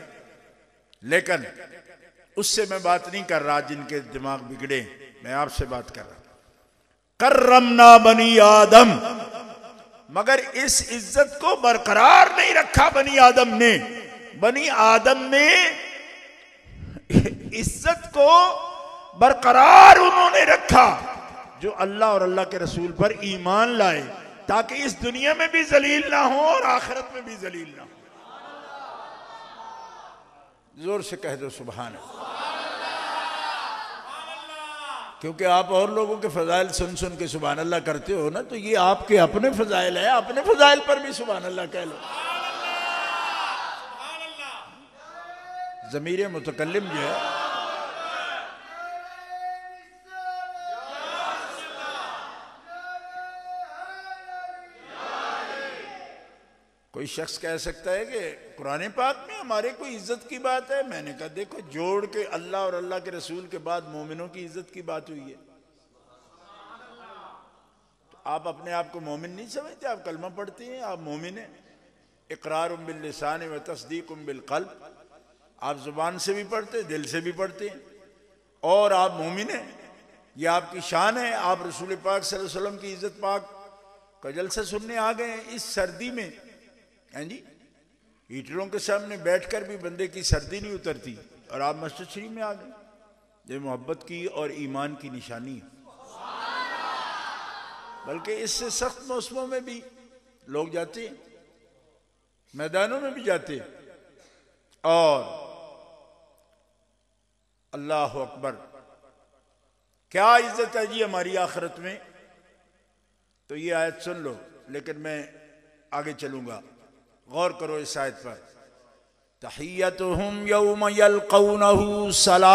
लेकिन उससे मैं बात नहीं कर रहा जिनके दिमाग बिगड़े, मैं आपसे बात कर रहा। कर्रमना बनी आदम, मगर इस इज्जत को बरकरार नहीं रखा बनी आदम ने। बनी आदम ने इज्जत को बरकरार उन्होंने रखा जो अल्लाह और अल्लाह के रसूल पर ईमान लाए, ताकि इस दुनिया में भी जलील ना हो और आखिरत में भी जलील ना हो। जोर से कह दो सुभान अल्लाह। क्योंकि आप और लोगों के फजाइल सुन सुन के सुभान अल्लाह करते हो ना, तो ये आपके अपने फजाइल है, अपने फजाइल पर भी सुभान अल्लाह कह लो। ज़मीर मुतकल्लिम जो है, कोई शख्स कह सकता है कि कुरान पाक में हमारे कोई इज्जत की बात है। मैंने कहा देखो, जोड़ के अल्लाह और अल्लाह के रसूल के बाद मोमिनों की इज्जत की बात हुई है। तो आप अपने आप को मोमिन नहीं समझते, आप कलमा पढ़ते हैं, आप मोमिन हैं। इकरारुम बिल लिसान व तस्दीकुम बिल क़ल्ब, आप जुबान से भी पढ़ते, दिल से भी पढ़ते हैं, और आप मोमिन हैं। ये आपकी शान है। आप रसूल पाक सल्लल्लाहु अलैहि वसल्लम की इज्जत पाक का जलसा सुनने आ गए हैं इस सर्दी में। हैं जी, हीटरों के सामने बैठकर भी बंदे की सर्दी नहीं उतरती, और आप मस्जिद शरीफ में आ गए। ये मोहब्बत की और ईमान की निशानी है। बल्कि इससे सख्त मौसमों में भी लोग जाते हैं, मैदानों में भी जाते हैं। और अल्लाह अकबर, क्या इज्जत है जी हमारी आखिरत में। तो ये आयत सुन लो, लेकिन मैं आगे चलूंगा, गौर करो इस आयत पर। तहियतुहुम यौम यल्कौनहु सलाम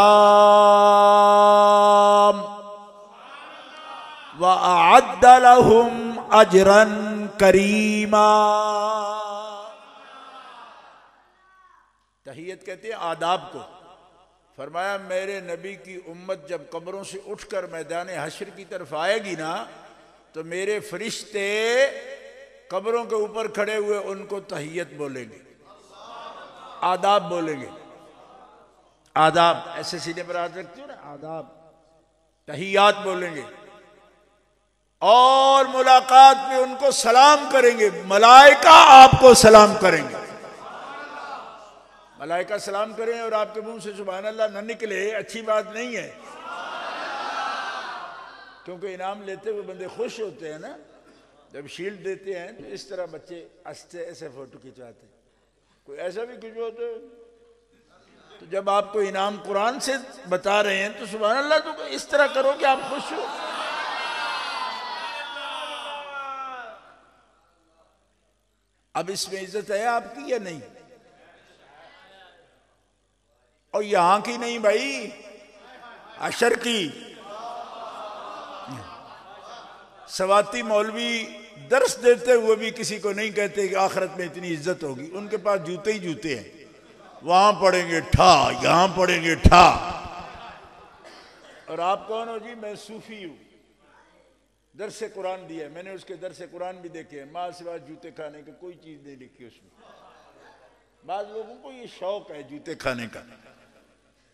व अअद्द लहुम अजरन करीमा। तहियत कहते हैं आदाब को। फरमाया मेरे नबी की उम्मत जब कब्रों से उठकर मैदान हश्र की तरफ आएगी ना, तो मेरे फरिश्ते कब्रों के ऊपर खड़े हुए उनको तहियत बोलेंगे, आदाब बोलेंगे। आदाब ऐसे सीने पर हाथ रखते हो ना, आदाब, तहियात बोलेंगे। और मुलाकात में उनको सलाम करेंगे, मलाइका आपको सलाम करेंगे। मलाइका सलाम करें और आपके मुंह से सुभान अल्लाह न निकले, अच्छी बात नहीं है। क्योंकि इनाम लेते हुए बंदे खुश होते हैं ना। जब शील्ड देते हैं तो इस तरह बच्चे हंसते ऐसे फोटो खिंचवाते हैं, कोई ऐसा भी खिंचवाते हैं। तो जब आपको इनाम कुरान से बता रहे हैं तो सुभान अल्लाह तो इस तरह करो कि आप खुश हो। अब इसमें इज्जत है आपकी या नहीं? और यहां की नहीं भाई, अशर की। सवाती मौलवी दर्स देते हुए भी किसी को नहीं कहते कि आखिरत में इतनी इज्जत होगी। उनके पास जूते ही जूते हैं, वहां पड़ेंगे ठा, यहां पड़ेंगे ठा। और आप कौन हो जी? मैं सूफी हूं, दर्स कुरान दिया है मैंने, उसके दर्स कुरान भी देखे हैं। माँ सिवा जूते खाने की कोई चीज नहीं लिखी उसमें। बाद लोगों को ये शौक है जूते खाने का।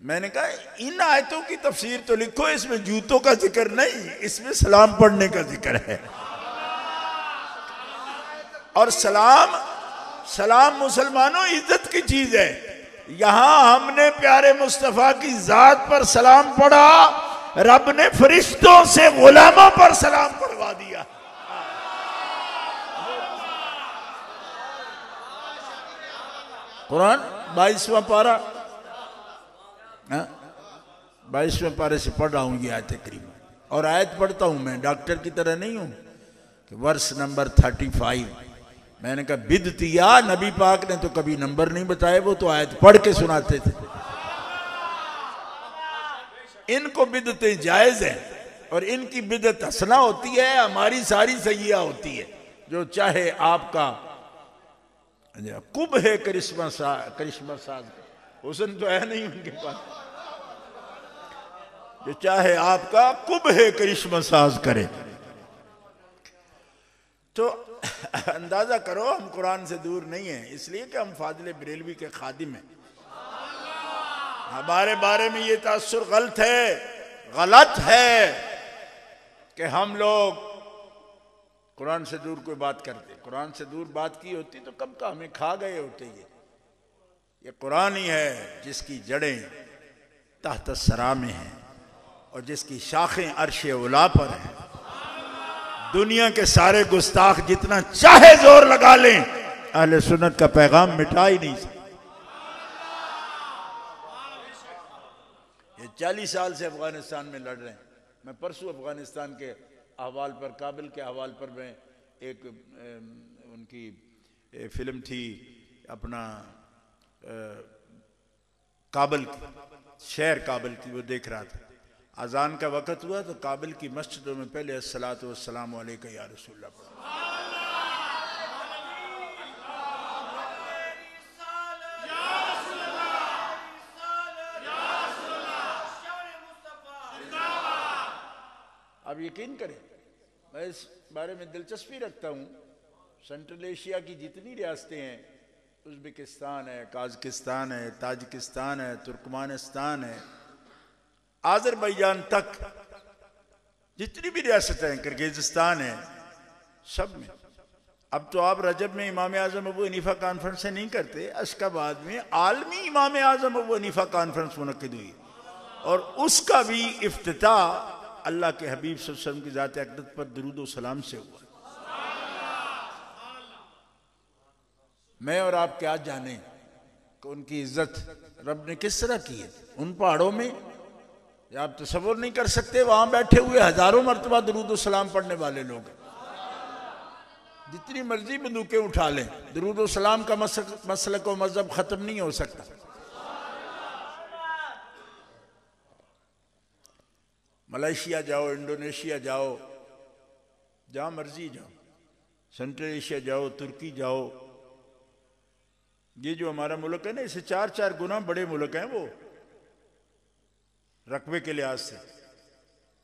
मैंने कहा इन आयतों की तफसीर तो लिखो, इसमें जूतों का जिक्र नहीं, इसमें सलाम पढ़ने का जिक्र है। और सलाम मुसलमानों इज्जत की चीज है। यहां हमने प्यारे मुस्तफा की जात पर सलाम पढ़ा, रब ने फरिश्तों से गुलामों पर सलाम पढ़वा दिया। कुरान 22वां पारा, 22वें पारे से पढ़ रहा हूँ ये आयत करीम। और आयत पढ़ता हूँ मैं, डॉक्टर की तरह नहीं हूँ कि वर्ष नंबर 35। मैंने कहा बिदतिया, नबी पाक ने तो कभी नंबर नहीं बताए, वो तो आयत पढ़ के सुनाते थे। इनको बिदतें जायज है और इनकी बिदत हसना होती है, हमारी सारी सैया होती है। जो चाहे आपका कुब है करिश्मा साज, हुस्न तो है नहीं उनके पास, जो चाहे आपका कुब है करिश्मा साज करे। तो अंदाजा करो हम कुरान से दूर नहीं है, इसलिए कि हम फाजिल बरेलवी के खादिम हैं। हमारे बारे में ये तासुर गलत है कि हम लोग कुरान से दूर कोई बात करते। कुरान से दूर बात की होती तो कब का हमें खा गए होते। ये कुरान ही है जिसकी जड़ें तहत सरा में हैं और जिसकी शाखें अर्श उला पर हैं। दुनिया के सारे गुस्ताख जितना चाहे जोर लगा लें, अहले सुन्नत का पैगाम मिटा ही नहीं सकते। ये 40 साल से अफगानिस्तान में लड़ रहे हैं। मैं परसों अफगानिस्तान के अहवाल पर, काबिल के अहवाल पर, मैं एक उनकी फिल्म थी अपना काबिल, शहर काबिल की, वो देख रहा था। अजान का वक़्त हुआ तो काबिल की मस्जिदों में पहले अस्सलातु वस्सलामु अलैका या रसूलल्लाह पढ़ा। अब यकीन करें, मैं इस बारे में दिलचस्पी रखता हूँ। सेंट्रल एशिया की जितनी रियासतें हैं, उज़्बेकिस्तान है, काज़किस्तान है, ताजिकिस्तान है, तुर्कमानिस्तान है, आज़रबाईजान तक जितनी भी रियासतें हैं, किर्गिज़स्तान है, सब में अब तो आप रजब में इमाम आज़म अबू हनीफा कॉन्फ्रेंस से नहीं करते। अशकाबाद में आलमी इमाम आज़म अबू हनीफा कॉन्फ्रेंस मुनक्किद हुई और उसका भी इफ्तिताह अल्लाह के हबीब सल्लल्लाहु अलैहि वसल्लम की ज़ात अक़दस पर दुरूद व सलाम से हुआ। मैं और आप क्या जाने कि उनकी इज्जत रब ने किस तरह की है। उन पहाड़ों में आप तसव्वुर नहीं कर सकते, वहां बैठे हुए हजारों मरतबा दुरूद व सलाम पढ़ने वाले लोग, जितनी मर्जी बंदूकें उठा लें, दुरूद व सलाम का मसलक व मजहब खत्म नहीं हो सकता। मलेशिया जाओ, इंडोनेशिया जाओ, जहां मर्जी जाओ, सेंट्रल एशिया जाओ, तुर्की जाओ, ये जो हमारा मुल्क है ना, इससे 4 गुना बड़े मुल्क हैं वो रकबे के लिहाज से,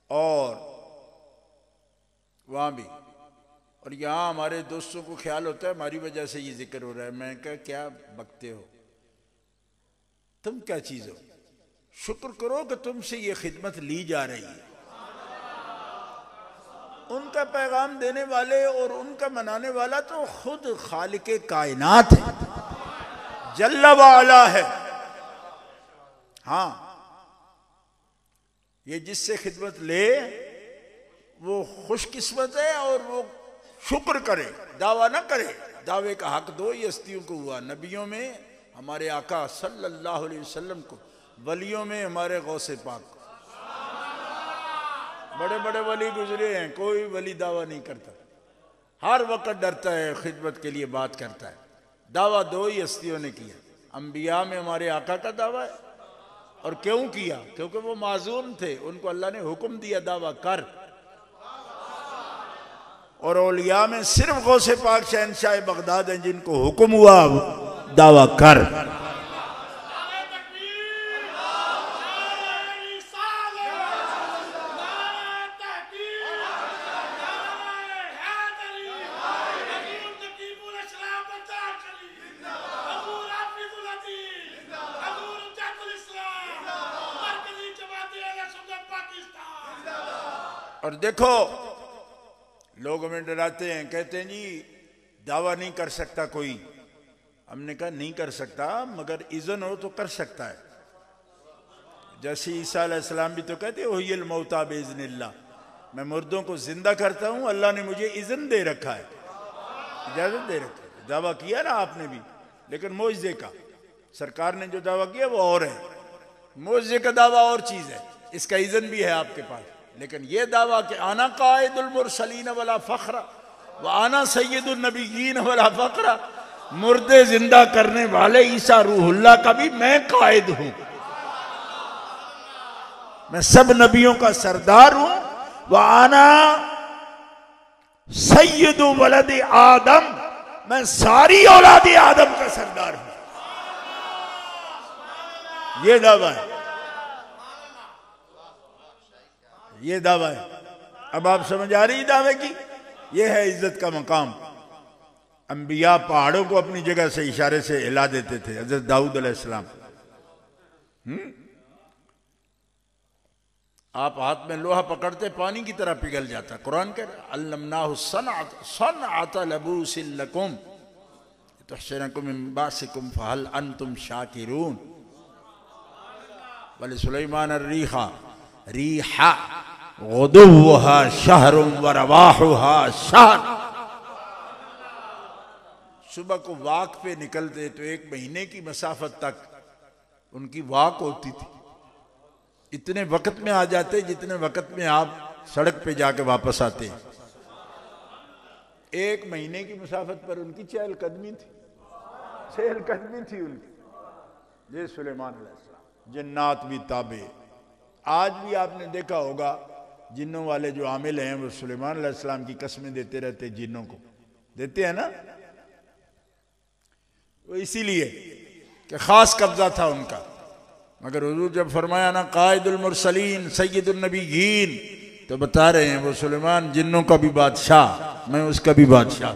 और वहां भी। और यहाँ हमारे दोस्तों को ख्याल होता है हमारी वजह से ये जिक्र हो रहा है। मैं कहा क्या बकते हो तुम, क्या चीज हो? शुक्र करो कि तुमसे ये खिदमत ली जा रही है। उनका पैगाम देने वाले और उनका मनाने वाला तो खुद खालिके कायनात है, जल्ला वाला है। हाँ, ये जिससे खिदमत ले वो खुशकिस्मत है और वो शुक्र करे, दावा ना करे। दावे का हक दो ये हस्तियों को हुआ, नबियों में हमारे आका सल्लल्लाहु अलैहि वसल्लम को, वलियों में हमारे गौसे पाक को। बड़े बड़े वली गुजरे हैं, कोई वली दावा नहीं करता, हर वक्त डरता है, खिदमत के लिए बात करता है। दावा दो ही हस्तियों ने किया, अंबिया में हमारे आका का दावा है। और क्यों किया? क्योंकि वो माजूम थे, उनको अल्लाह ने हुक्म दिया दावा कर। और औलिया में सिर्फ गौसे पाक शहंशाह बगदाद हैं जिनको हुक्म हुआ दावा कर। और देखो लोग हमें डराते हैं, कहते हैं जी दावा नहीं कर सकता कोई। हमने कहा नहीं कर सकता, मगर इज़्न हो तो कर सकता है। जैसे ईसा अलैहिस्सलाम भी तो कहते हो हियल मौता बिइज़्निल्लाह, मैं मुर्दों को जिंदा करता हूं, अल्लाह ने मुझे इज़्न दे रखा है, इजाजत दे रखा है। दावा किया ना आपने भी, लेकिन मौजज़े का सरकार ने जो दावा किया वो और है, मुआवजे का दावा और चीज है, इसका इज़न भी है आपके पास। लेकिन ये दावा कि आना कायदुल मुरसलीन वला फख्रा व आना सय्यदुन नबिय्यीन वला फख्रा, मुर्दे जिंदा करने वाले ईसा रूहुल्लाह का भी मैं कायद हूं, मैं सब नबियों का सरदार हूं। व आना सय्यदु वलद आदम, मैं सारी औलाद आदम का सरदार हूं। ये दावा है, ये दावा है। अब आप समझ आ रही दावे की? ये है इज्जत का मकाम। अंबिया पहाड़ों को अपनी जगह से इशारे से हिला देते थे। हजरत दाऊद अलैहिस्सलाम, आप हाथ में लोहा पकड़ते पानी की तरह पिघल जाता। कुरान कह रहा अल्लमनाहु सनअत लबूसिन लकुम तुहसिनुकुम मिन बासिकुम फहल अंतुम शाकिरून। वली सुलैमान अर्रीहा रीहा गुदुव्वुहा शहरुन व रवाहुहा शहर। सुबह को वाक पे निकलते तो 1 महीने की मसाफत तक उनकी वाक होती थी। इतने वक्त में आ जाते जितने वक्त में आप सड़क पे जाके वापस आते। 1 महीने की मुसाफत पर उनकी चहलकदमी थी, चहलकदमी थी उनकी। ये सुलेमान अलैहिस्सलाम, जिन्नात भी ताबे। आज भी आपने देखा होगा जिन्नों वाले जो आमिल हैं वो सुलेमान अलैहिस्सलाम की कसमें देते रहते, जिन्नों को देते हैं ना, वो इसीलिए कि खास कब्जा था उनका। मगर हुजूर जब फरमाया ना कायदुल मुरसलीन सय्यदुन नबिय्यीन, तो बता रहे हैं वो सुलेमान जिन्नों का भी बादशाह, मैं उसका भी बादशाह।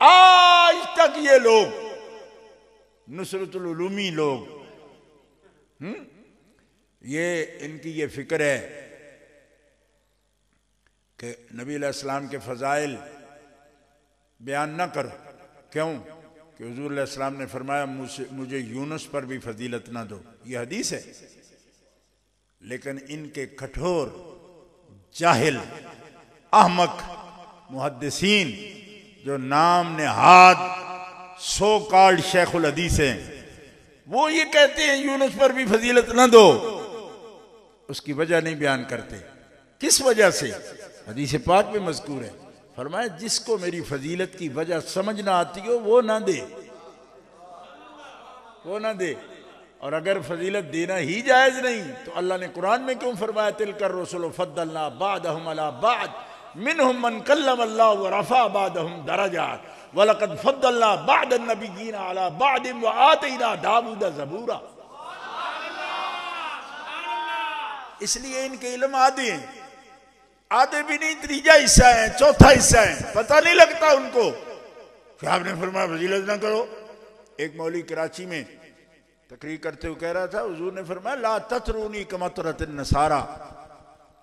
आज तक ये लोग नुसरतुल उलूमी लोग, ये इनकी ये फिक्र है कि नबी अलैहिस्सलाम के फजाइल बयान ना करो। क्यों? कि हुजूर अलैहिस्सलाम ने फरमाया मुझे यूनुस पर भी फजीलत ना दो, ये हदीस है। लेकिन इनके कठोर जाहिल अहमक मुहद्दिसीन जो नाम नेहाद सो कॉल्ड शेखुल हदीस हैं, वो ये कहते हैं यूनुस पर भी फजीलत ना दो। उसकी वजह नहीं बयान करते। किस वजह से? हदीस पाक में मज़कूर है, फरमाया जिसको मेरी फजीलत की वजह समझ ना आती हो वो ना दे, वो ना दे। और अगर फजीलत देना ही जायज नहीं तो अल्लाह ने कुरान में क्यों फरमाया तिलकर रसूल फद्दलना बादहुम अला बाद मिनहुम मन कल्लम अल्लाह व रफा बादहुम दरजात व लक़द फद्दलना बादन नबिय्यीन अला बादिन व आतैना दाऊद ज़बूरा। इसलिए इनके इल्म आधे हैं, आधे भी नहीं, 3 हिस्सा है, 4था हिस्सा है, पता नहीं लगता उनको कि आपने फरमाया फजीलत ना करो। एक मौलवी कराची में तकरीर करते हुए कह रहा था हुजूर ने फरमाया ला ततरूनी कमा तुरतिन नसारा,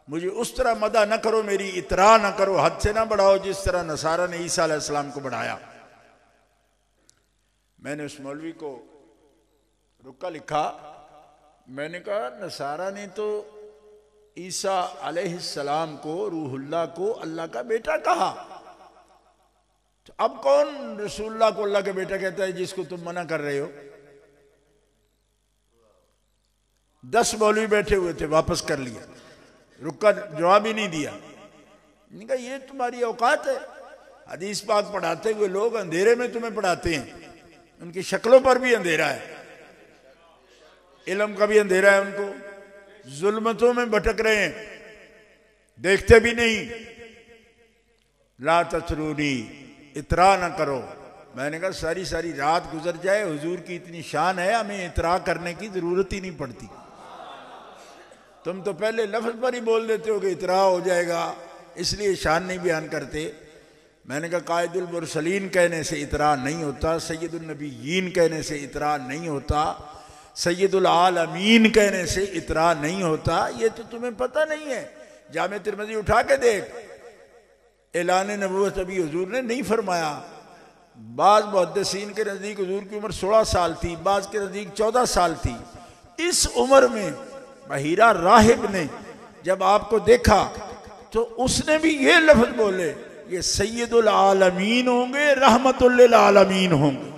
मुझे उस तरह मदा न करो, मेरी इतरा न करो, हद से ना बढ़ाओ जिस तरह नसारा ने ईसा अलैहिस्सलाम को बढ़ाया। मैंने उस मौलवी को रुका लिखा, मैंने कहा नसारा ने तो ईसा अलैहिस्सलाम को रूहुल्लाह को अल्लाह का बेटा कहा, तो अब कौन रसूलुल्लाह को अल्लाह का बेटा कहता है जिसको तुम मना कर रहे हो? 10 मौलवी बैठे हुए थे, वापस कर लिया, रुका, जवाब ही नहीं दिया। मैंने कहा ये तुम्हारी औकात है? हदीस पाक पढ़ाते हुए लोग अंधेरे में तुम्हें पढ़ाते हैं, उनकी शक्लों पर भी अंधेरा है, इल्म का भी अंधेरा है, उनको जुल्मतों में भटक रहे हैं, देखते भी नहीं। ला तसरूनी, इतरा न करो। मैंने कहा सारी सारी रात गुजर जाए, हुजूर की इतनी शान है, हमें इतरा करने की जरूरत ही नहीं पड़ती। तुम तो पहले लफ्ज पर ही बोल देते हो कि इतरा हो जाएगा, इसलिए शान नहीं बयान करते। मैंने कहा कायदुल मुरसलीन कहने से इतरा नहीं होता, सय्यदुन नबिय्यीन कहने से इतरा नहीं होता, सय्यदुल आलमीन कहने से इतरा नहीं होता। ये तो तुम्हें पता नहीं है। जामे तिरमिज़ी उठा के देख, ऐलान नबूवत अभी हुजूर ने नहीं फरमाया। बाज़ मुहद्दिसीन के नज़दीक हुजूर की उम्र 16 साल थी, बाज़ के नज़दीक 14 साल थी। इस उम्र में बहीरा राहिब ने जब आपको देखा तो उसने भी ये लफ्ज़ बोले, ये सय्यदुल आलमीन होंगे, रहमतुल लिल आलमीन होंगे।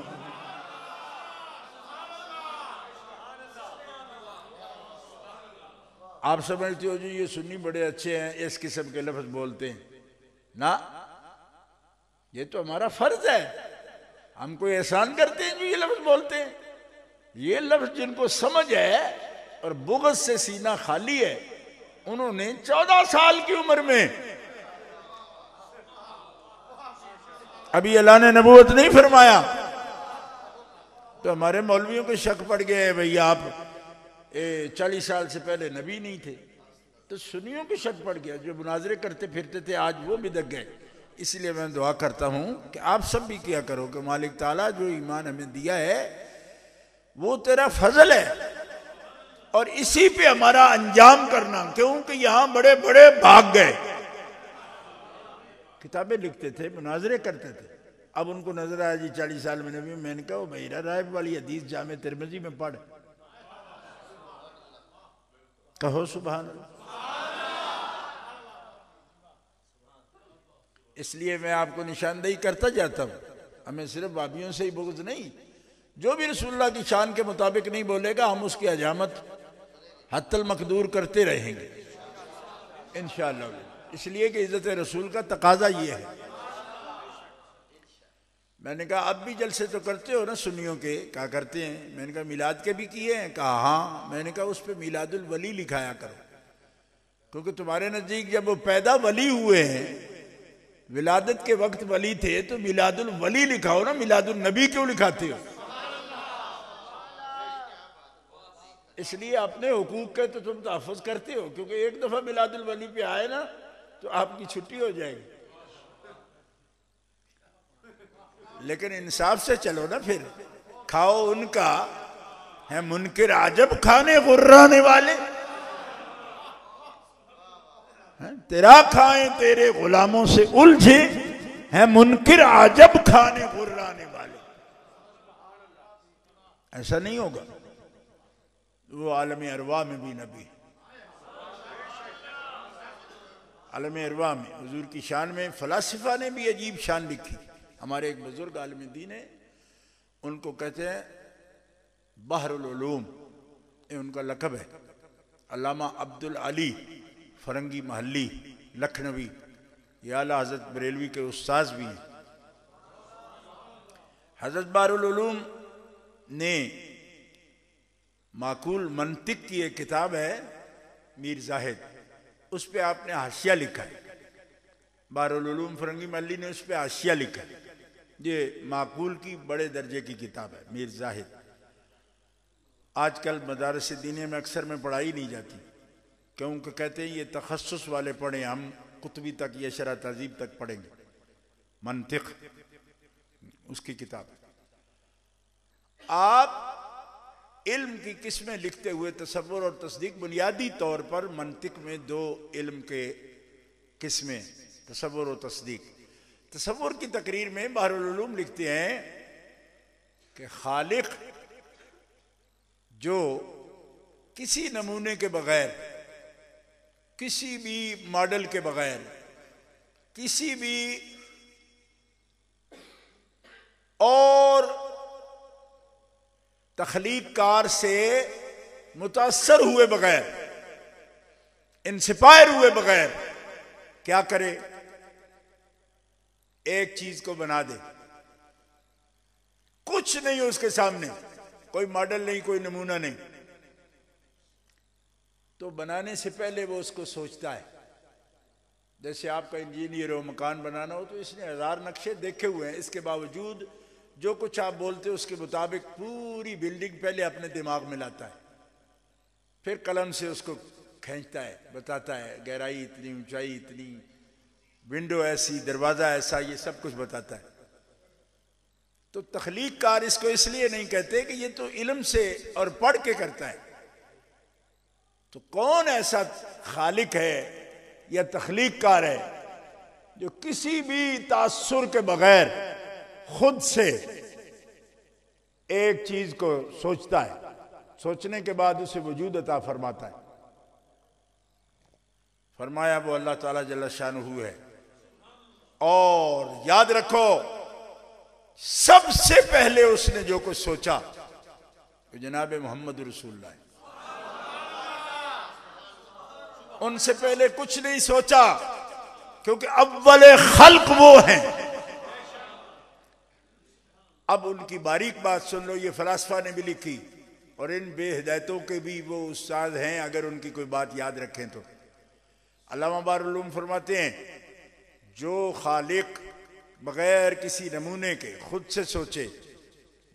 आप समझते हो जी ये सुन्नी बड़े अच्छे हैं, इस किस्म के लफ्ज बोलते हैं ना, ये तो हमारा फर्ज है, हम कोई एहसान करते हैं जो ये लफ्ज बोलते हैं। ये लफ्ज जिनको समझ है और बुग़्ज़ से सीना खाली है, उन्होंने 14 साल की उम्र में, अभी अल्लाह ने नबूवत नहीं फरमाया तो हमारे मौलवियों को शक पड़ गया है भाई आप 40 साल से पहले नबी नहीं थे, तो सुन्नियों को शक पड़ गया, जो मुनाजरे करते फिरते थे आज वो बिदक गए। इसलिए मैं दुआ करता हूं कि आप सब भी किया करो कि मालिक ताला जो ईमान हमें दिया है वो तेरा फजल है और इसी पे हमारा अंजाम करना, क्योंकि यहां बड़े बड़े भाग गए, किताबें लिखते थे, मुनाजरे करते थे, अब उनको नजर आया जी 40 साल में नबी। मैंने कहा बहिरा राइब वाली हदीस जामे तिरमिज़ी में पढ़, कहो सुभान अल्लाह। इसलिए मैं आपको निशानदेही करता जाता हूं, हमें सिर्फ वाबियों से ही बुग़्ज़ नहीं, जो भी रसूलुल्लाह की शान के मुताबिक नहीं बोलेगा हम उसकी हजामत हत्तल मकदूर करते रहेंगे इंशाअल्लाह। इसलिए कि इज्जत रसूल का तकाजा ये है। मैंने कहा अब भी जलसे तो करते हो ना सुन्नियों के, क्या करते हैं? मैंने कहा मिलाद के भी किए हैं? कहा हाँ। मैंने कहा उस पर मिलादुल वली लिखाया करो, क्योंकि तुम्हारे नजदीक जब वो पैदा वली हुए हैं, विलादत के वक्त वली थे, तो मिलादुल वली लिखाओ ना, मिलादुल नबी क्यों लिखाते हो? इसलिए अपने हुकूक के तो तुम तहफ़्फ़ुज़ करते हो, क्योंकि एक दफा मिलादुल वली पे आए ना तो आपकी छुट्टी हो जाएगी। लेकिन इंसाफ से चलो ना, फिर खाओ उनका है मुनकिर आजब खाने गुर्राने वाले हैं, तेरा खाएं तेरे गुलामों से उलझे हैं मुनकिर आजब खाने गुर्राने वाले। ऐसा नहीं होगा, वो आलम अरवा में भी नबी, आलम अरवा में हुजूर की शान में फलासिफा ने भी अजीब शान लिखी। हमारे एक बुजुर्ग आलिम दीन है, उनको कहते हैं बहरुल उलूम, ये उनका लक़ब है। अल्लामा अब्दुल अली फरंगी महल्ली लखनवी, ये आला हज़रत बरेलवी के उस्ताद भी हैं। हज़रत बहरुल उलूम ने माकूल मंतिक की एक किताब है मीर जाहिद, उस पर आपने हाशिया लिखा है। बहरुल उलूम फरंगी महल्ली ने उस पर हाशिया लिखा है। ये माकूल की बड़े दर्जे की किताब है मीर जाहिद। आजकल मदारस दीनिया में अक्सर में पढ़ाई नहीं जाती, क्योंकि कहते हैं ये तखस्सुस वाले पढ़ें, हम कुतुबी तक या शरह तहज़ीब तक पढ़ेंगे। मंतिक उसकी किताब। आप इल्म की किस्में लिखते हुए तसव्वुर और तस्दीक, बुनियादी तौर पर मंतिक में दो इल्म के किस्में, तसव्वुर और तस्दीक। तसव्वुर की तकरीर में बहरुल उलूम लिखते हैं कि खालिक जो किसी नमूने के बगैर, किसी भी मॉडल के बगैर, किसी भी और तख्लीक़कार से मुतासर हुए बगैर, इंस्पायर हुए बगैर क्या करे? एक चीज को बना दे, कुछ नहीं उसके सामने, कोई मॉडल नहीं, कोई नमूना नहीं, तो बनाने से पहले वो उसको सोचता है। जैसे आपका इंजीनियर हो, मकान बनाना हो, तो इसने 1000 नक्शे देखे हुए हैं, इसके बावजूद जो कुछ आप बोलते हो उसके मुताबिक पूरी बिल्डिंग पहले अपने दिमाग में लाता है, फिर कलम से उसको खींचता है, बताता है गहराई इतनी, ऊंचाई इतनी, विंडो ऐसी, दरवाजा ऐसा, ये सब कुछ बताता है। तो तख्लीक़कार इसको इसलिए नहीं कहते कि ये तो इल्म से और पढ़ के करता है। तो कौन ऐसा खालिक है या तख्लीक़कार है जो किसी भी तासुर के बगैर खुद से एक चीज को सोचता है, सोचने के बाद उसे वजूद अता फरमाता है? फरमाया वो अल्लाह ताला जल्ला शानुहु है। और याद रखो, सबसे पहले उसने जो कुछ सोचा तो जनाब मोहम्मद रसूलुल्लाह है। उनसे पहले कुछ नहीं सोचा, क्योंकि अव्वले खल्क वो हैं। अब उनकी बारीक बात सुन लो, ये फलसफा ने भी लिखी और इन बेहिदायतों के भी वो उस्ताद हैं, अगर उनकी कोई बात याद रखें तो। अल्लामा बारुल उलूम फरमाते हैं, जो खालिक बगैर किसी नमूने के खुद से सोचे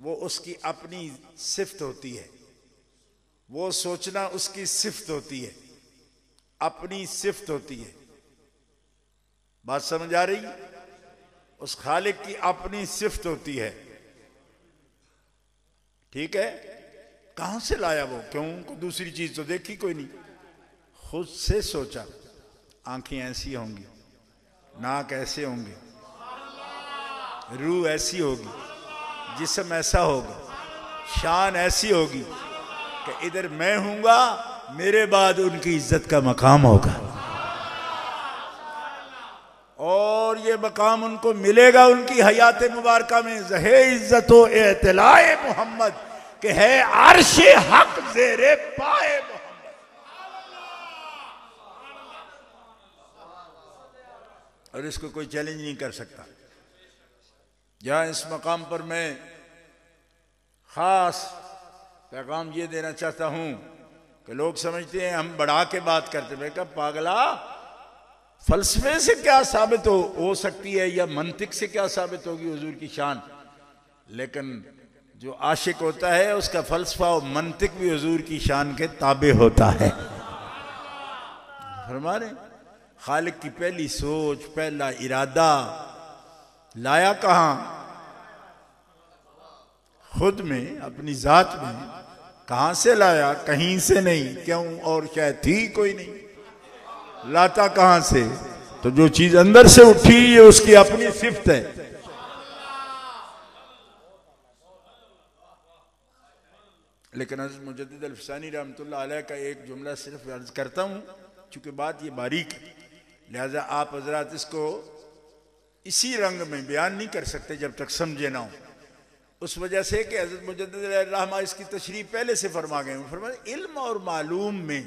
वो उसकी अपनी सिफ्त होती है, वो सोचना उसकी सिफ्त होती है, अपनी सिफ्त होती है। बात समझ आ रही? उस खालिक की अपनी सिफ्त होती है, ठीक है। कहां से लाया वो? क्यों? को दूसरी चीज तो देखी कोई नहीं, खुद से सोचा। आंखें ऐसी होंगी, नाक ऐसे होंगे, रूह ऐसी होगी, जिस्म ऐसा होगा, शान ऐसी होगी कि इधर मैं हूंगा, मेरे बाद उनकी इज्जत का मकाम होगा, और ये मकाम उनको मिलेगा उनकी हयात मुबारका में। ज़हे इज्जत व एतलाए मोहम्मद के है अर्शे हक ज़ेरे पाए मोहम्मद। और इसको कोई चैलेंज नहीं कर सकता। जहां इस मकाम पर मैं खास पैगाम ये देना चाहता हूं कि लोग समझते हैं हम बढ़ा के बात करते। मैं कहा पागला, फलसफे से क्या साबित हो सकती है या मंतिक से क्या साबित होगी हुजूर की शान? लेकिन जो आशिक होता है उसका फलसफा और मंतिक भी हुजूर की शान के ताबे होता है। फरमा रहे खालिक की पहली सोच, पहला इरादा लाया कहां? खुद में, अपनी जात में। कहां से लाया? कहीं से नहीं। क्यों? और शायद थी कोई नहीं। लाता कहां से? तो जो चीज अंदर से उठी ये उसकी अपनी सिफ्त है। लेकिन हज़रत मुजद्दिद अल-फ़सानी रहमतुल्लाह अलैह का एक जुमला सिर्फ अर्ज करता हूं, चूंकि बात ये बारीक है, लिहाजा आप हजरात इसको इसी रंग में बयान नहीं कर सकते जब तक समझे ना हो। उस वजह से कि हज़रत मुजद्दिद रहमा इसकी तशरीह पहले से फरमा गए। फरमाते इल्म और मालूम में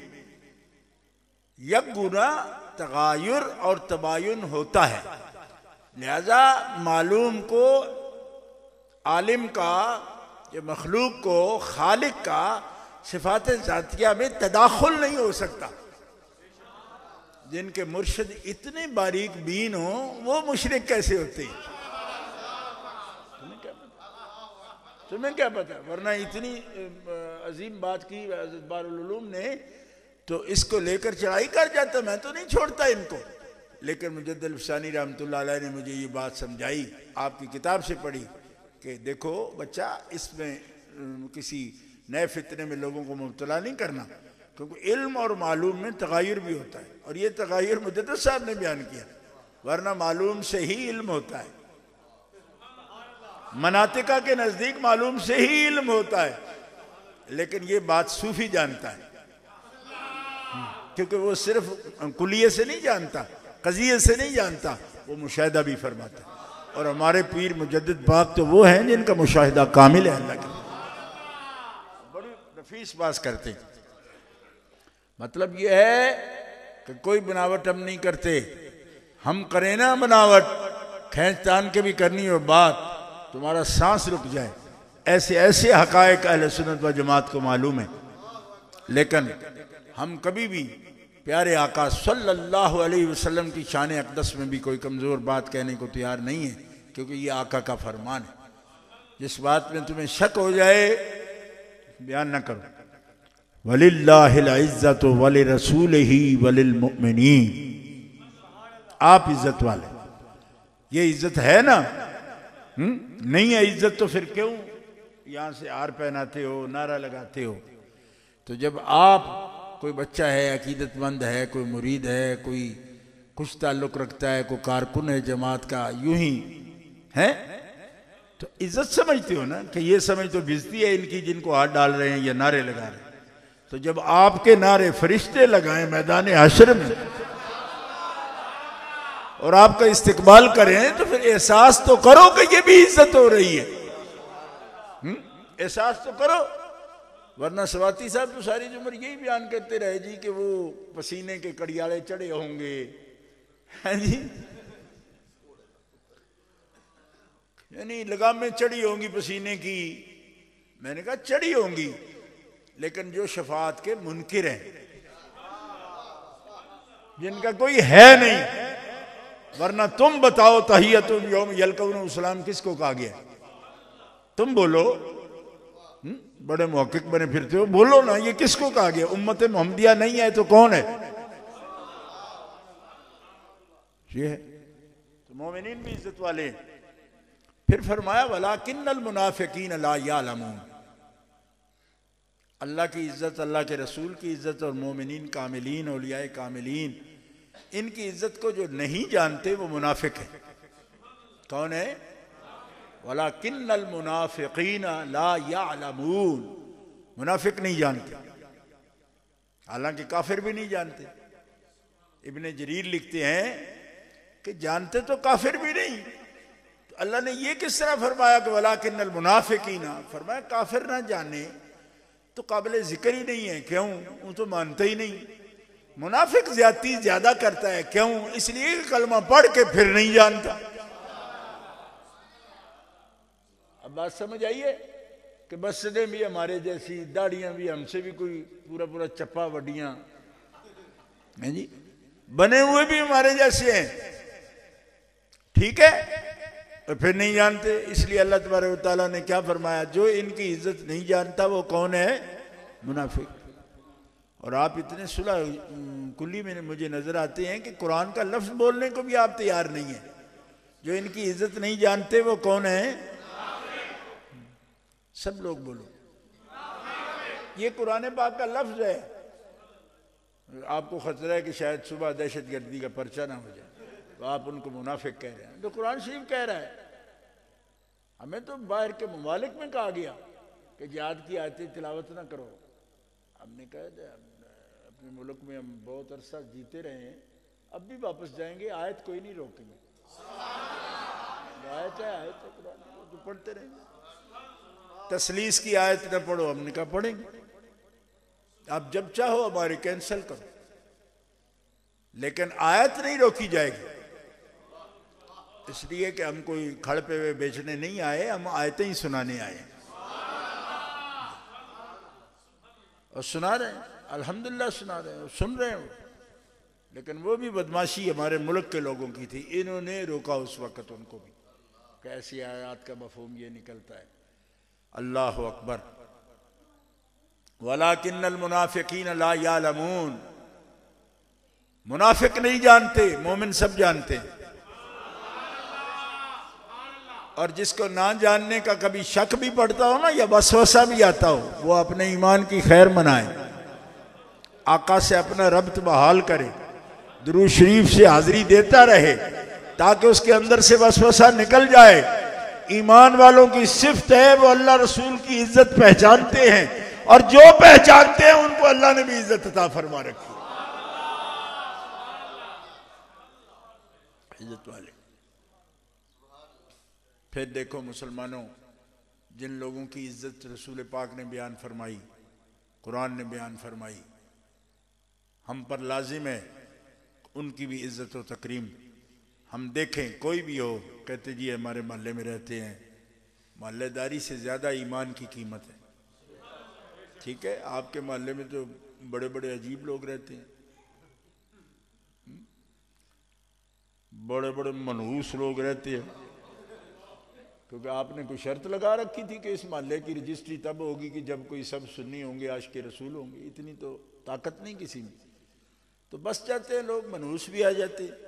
यक गुना तगायुर और तबायुन होता है, लिहाजा मालूम को आलिम का, ये मखलूक को खालिक का सिफात ज़ातिया में तदाखुल नहीं हो सकता। जिनके मुर्शिद इतने बारीक बीन हो वो मुशरिक कैसे होते हैं? तुम्हें क्या पता? वरना इतनी अजीम बात की हज़रत बारुल उलूम ने तो इसको लेकर चढ़ाई कर जाता। मैं तो नहीं छोड़ता इनको, लेकिन मुजद्दिद अल-फ़सानी रहमतुल्लाह अलैह ने मुझे ये बात समझाई, आपकी किताब से पढ़ी कि देखो बच्चा, इसमें किसी नए फितने में लोगों को मुब्तला नहीं करना, क्योंकि इल्म और मालूम में तगायुर भी होता है। और ये तगायुर मुजद्दिद साहब ने बयान किया, वरना मालूम से ही इल्म होता है। मनातिका के नजदीक मालूम से ही इल्म होता है, लेकिन ये बात सूफी जानता है, क्योंकि वो सिर्फ कुलिये से नहीं जानता, कज़िये से नहीं जानता, वो मुशाहिदा भी फरमाता है। और हमारे पीर मुजद्दिद पाक तो वो हैं जिनका मुशाहिदा कामिल है अल्लाह के। बड़ी नफीस बात करते हैं। मतलब ये है कि कोई बनावट हम नहीं करते। हम करें ना बनावट, खींच तान के भी करनी हो बात, तुम्हारा सांस रुक जाए। ऐसे ऐसे हकायक अहले सुन्नत व जमात को मालूम है, लेकिन हम कभी भी प्यारे आका सल्लल्लाहु अलैहि वसल्लम की शान अक़दस में भी कोई कमज़ोर बात कहने को तैयार नहीं है, क्योंकि ये आका का फरमान है। जिस बात में तुम्हें शक हो जाए बयान न करो। वलिल्लाहिल इज़्ज़तु वलिरसूलिही वलिलमुमिनीन। आप इज्जत वाले, ये इज्जत है ना? नहीं है इज्जत तो फिर क्यों यहां से हार पहनाते हो, नारा लगाते हो? तो जब आप, कोई बच्चा है, अकीदतमंद है, कोई मुरीद है, कोई कुछ ताल्लुक रखता है, कोई कारकुन है जमात का, यूं ही है, तो इज्जत समझते हो ना? कि ये समझ तो बेइज्जती है इनकी जिनको हाथ डाल रहे हैं या नारे लगा रहे हैं। तो जब आपके नारे फरिश्ते लगाएं मैदान हश्र में और आपका इस्तिकबाल करें, तो फिर एहसास तो करो कि ये भी इज्जत हो रही है। एहसास तो करो। वरना सवाती साहब तो सारी उम्र यही बयान करते रहे जी कि वो पसीने के कड़ियाले चढ़े होंगे, हैं जी, यानी लगामें चढ़ी होंगी पसीने की। मैंने कहा चढ़ी होंगी, लेकिन जो शफाअत के मुनकिर हैं, जिनका कोई है नहीं। वरना तुम बताओ तहियतुम यौम यल्कौनुल सलाम किसको कहा गया? तुम बोलो, बड़े मुहक्किक बने फिरते हो, बोलो ना ये किसको कहा गया? उम्मत मोहम्मदिया नहीं है तो कौन है? ये है तो मोमिनीन भी इज्जत वाले हैं। फिर फरमाया वलाकिन्नल मुनाफिकीन ला यालमून। अल्लाह की इज्जत, अल्लाह के रसूल की इज्जत और मोमिनीन कामिलीन औलियाए कामिलीन, इनकी इज्जत को जो नहीं जानते वो मुनाफिक है। कौन है? वलाकिन्नल मुनाफिकीन ला यालमून। मुनाफिक नहीं जानते, हालांकि काफिर भी नहीं जानते। इब्ने जरीर लिखते हैं कि जानते तो काफिर भी नहीं। तो अल्लाह ने ये किस तरह फरमाया कि वलाकिन्नल मुनाफिकीन? फरमाया काफिर ना जाने तो काबिल जिक्र ही नहीं है। क्यों? वो तो मानते ही नहीं। मुनाफिक ज्यादती ज्यादा करता है। क्यों? इसलिए कलमा पढ़ के फिर नहीं जानता। अब बात समझ आइए कि मस्जिदें भी हमारे जैसी, दाढ़ियां भी हमसे भी कोई पूरा पूरा चप्पा वड्डियां हैं जी, बने हुए भी हमारे जैसे हैं, ठीक है, तो फिर नहीं जानते। इसलिए अल्लाह तबारक व तआला ने क्या फरमाया? जो इनकी इज्जत नहीं जानता वो कौन है? मुनाफिक। और आप इतने सुलह कुल्ली में मुझे नजर आते हैं कि कुरान का लफ्ज बोलने को भी आप तैयार नहीं है। जो इनकी इज्जत नहीं जानते वो कौन है? सब लोग बोलो, ये कुरान पाक का लफ्ज है। आपको खतरा है कि शायद सुबह दहशतगर्दी का पर्चा ना हो जाए तो आप उनको मुनाफिक कह रहे हैं, तो कुरान शरीफ कह रहा है। हमें तो बाहर के ममालिक में कहा गया कि जिहाद की आयतें तिलावत ना करो। हमने कहा अपने मुल्क में हम बहुत अरसा जीते रहे हैं, अब भी वापस जाएंगे, आयत कोई नहीं रोकेंगे। आयत है, आयत है कुरान, तो पढ़ते रहेंगे। तसलीस की आयत न पढ़ो, हमने कहा पढ़ेंगे। आप जब चाहो हमारे कैंसिल करो, लेकिन आयत नहीं रोकी जाएगी। इसलिए कि हम कोई खड़ पे हुए बेचने नहीं आए, हम आयतें ही सुनाने आए और सुना रहे हैं, अल्हम्दुलिल्लाह सुना रहे हैं और सुन रहे हैं। लेकिन वो भी बदमाशी हमारे मुल्क के लोगों की थी, इन्होंने रोका उस वक़्त उनको भी। कैसी आयत का मफहूम ये निकलता है। अल्लाह अकबर। वलाकिन्नल मुनाफिकीन ला यालमून। मुनाफिक नहीं जानते, मोमिन सब जानते हैं। और जिसको ना जानने का कभी शक भी पड़ता हो ना, या वसवसा भी आता हो, वो अपने ईमान की खैर मनाए, आका से अपना रब्त बहाल करे, दुरूद शरीफ से हाजिरी देता रहे, ताकि उसके अंदर से वसवसा निकल जाए। ईमान वालों की सिफ्त है वो अल्लाह रसूल की इज्जत पहचानते हैं, और जो पहचानते हैं उनको अल्लाह ने भी इज्जत अता फरमा रखी। इज्जत वाले। फिर देखो मुसलमानों, जिन लोगों की इज्जत रसूल पाक ने बयान फरमाई, कुरान ने बयान फरमाई, हम पर लाजिम है उनकी भी इज्जत और तकरीम हम देखें। कोई भी हो, कहते जी हमारे मोहल्ले में रहते हैं, मोहल्लेदारी से ज़्यादा ईमान की कीमत है। ठीक है, आपके मोहल्ले में तो बड़े बड़े अजीब लोग रहते हैं, बड़े बड़े मनहूस लोग रहते हैं, क्योंकि आपने कोई शर्त लगा रखी थी कि इस मोहल्ले की रजिस्ट्री तब होगी कि जब कोई सब सुन्नी होंगे, आशिक़ रसूल होंगे। इतनी तो ताकत नहीं किसी में, तो बस जाते हैं लोग, मनहूस भी आ जाते हैं।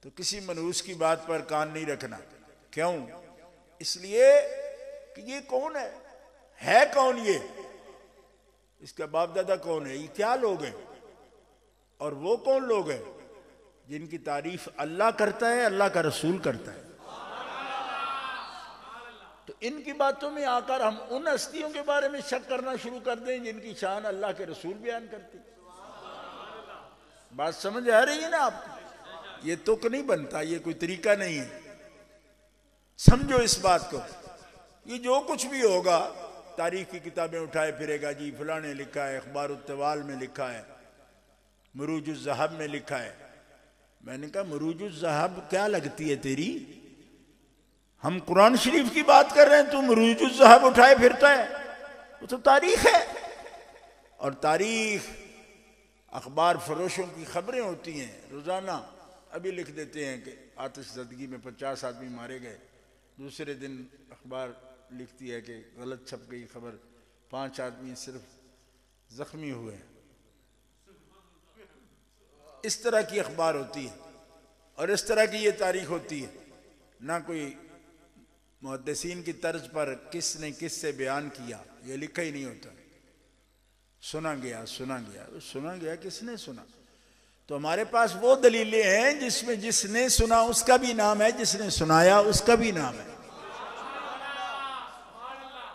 तो किसी मनहूस की बात पर कान नहीं रखना। क्यों? इसलिए कि ये कौन है कौन ये, इसका बाप दादा कौन है, ये क्या लोग हैं, और वो कौन लोग हैं जिनकी तारीफ अल्लाह करता है, अल्लाह का रसूल करता है। तो इनकी बातों में आकर हम उन हस्तियों के बारे में शक करना शुरू कर दें जिनकी शान अल्लाह के रसूल बयान करते। बात समझ आ रही है ना आपको? ये तुक नहीं बनता, ये कोई तरीका नहीं है। समझो इस बात को। ये जो कुछ भी होगा तारीख की किताबें उठाए फिरेगा, जी फलां ने लिखा है, अखबार-उत-तवाल में लिखा है, मरूज-उज़-ज़हब में लिखा है। मैंने कहा मरूज-उज़-ज़हब क्या लगती है तेरी? हम कुरान शरीफ की बात कर रहे हैं, तू मरूज-उज़-ज़हब उठाए फिरता है। वो तो तारीख है, और तारीख अखबार फरोशों की खबरें होती हैं रोज़ाना। अभी लिख देते हैं कि आतिशज़दगी में 50 आदमी मारे गए, दूसरे दिन अखबार लिखती है कि गलत छप गई खबर, 5 आदमी सिर्फ जख्मी हुए। इस तरह की अखबार होती है और इस तरह की ये तारीख होती है। ना कोई मुहद्दिसीन की तर्ज पर किसने किससे बयान किया, ये लिखा ही नहीं होता। सुना गया सुना गया, सुना गया किसने सुना? तो हमारे पास वो दलीलें हैं जिसमें जिसने सुना उसका भी नाम है, जिसने सुनाया उसका भी नाम है।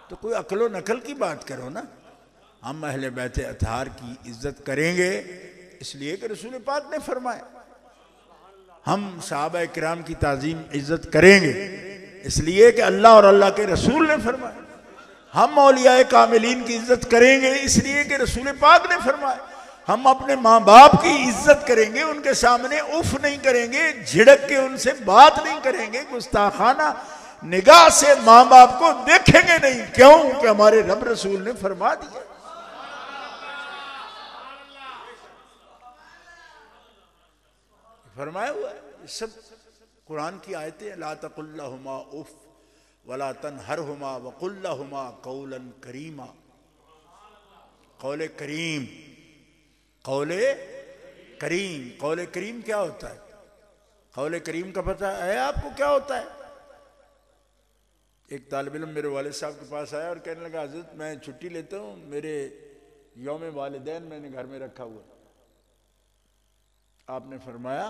तो कोई अक्लो नकल की बात करो ना। हम अहले बैत अतहार की इज्जत करेंगे इसलिए कि रसूल पाक ने फरमाया। हम सहाबा किराम की ताजीम इज्जत करेंगे इसलिए कि अल्लाह और अल्लाह के रसूल ने फरमाया। हम औलियाए कामिलीन की इज्जत करेंगे इसलिए कि रसूल पाक ने फरमाया। हम अपने माँ बाप की इज्जत करेंगे, उनके सामने उफ नहीं करेंगे, झिड़क के उनसे बात नहीं करेंगे, गुस्ताखाना निगाह से माँ बाप को देखेंगे नहीं। क्यों? कि हमारे रब रसूल ने फरमा दिया। फरमाया हुआ है, सब कुरान की आयतें। ला तकुल लहुमा उफ वला तनहरहुमा वकुल लहुमा कौलन करीमा। कौले करीम, कौले करीम, कौले करीम क्या होता है? कौले करीम का पता है आपको क्या होता है? एक तालिब इल्म मेरे वालिद साहब के पास आया और कहने लगा, हज़रत मैं छुट्टी लेता हूँ, मेरे यौम वालिदैन मैंने घर में रखा हुआ। आपने फरमाया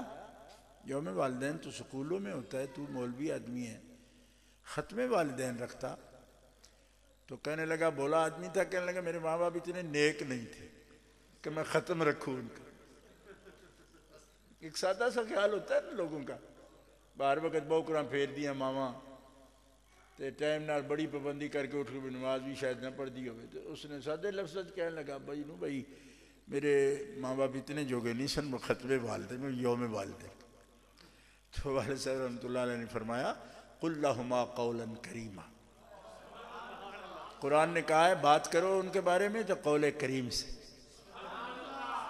यौम वालिदैन तो स्कूलों में होता है, तू मौलवी आदमी है, ख़त्म वालिदैन रखता? तो कहने लगा, बोला आदमी था, कहने लगा मेरे माँ बाप इतने नेक नहीं थे कि मैं ख़त्म रखूँ उनका। एक सादा सा ख्याल होता है ना लोगों का। बार वक्त बहुकरा फेर दिया मामा तो टाइम नाल बड़ी पाबंदी करके उठ के नमाज भी शायद ना पढ़ दी हो। तो उसने सादे लफ्ज़ कहने लगा, भाई नू भाई मेरे माँ बाप इतने जोगे नहीं सन, वो ख़त्मे वालिदैन में यौम वालिदैन। तो वालिद साहब रहमतुल्लाह अलैह ने फरमाया, कुल लहुमा कौलन करीमा। कुरान ने कहा है बात करो उनके बारे में तो कौले करीम से,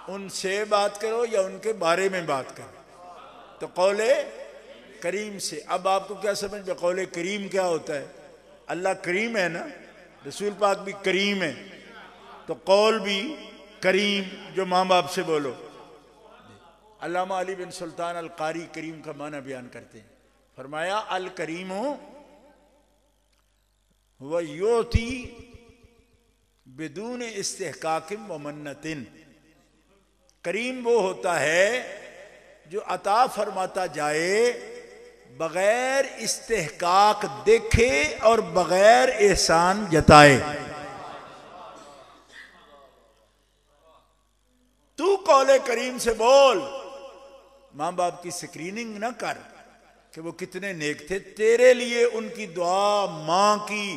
उनसे बात करो या उनके बारे में बात करो तो कौले करीम से। अब आपको क्या समझ में कौले करीम क्या होता है? अल्लाह करीम है ना, रसूल पाक भी करीम है, तो कौल भी करीम, जो माँ बाप से बोलो। अल्लामा अली बिन सुल्तान अल कारी करीम का माना बयान करते हैं। फरमाया अल करीम व योती बिदून इस्तेहकाकिम व मन्नतिन। करीम वो होता है जो अता फरमाता जाए बगैर इस्तेहकाक देखे और बगैर एहसान जताए। तू कौले करीम से बोल, मां बाप की स्क्रीनिंग ना कर कि वो कितने नेक थे। तेरे लिए उनकी दुआ, मां की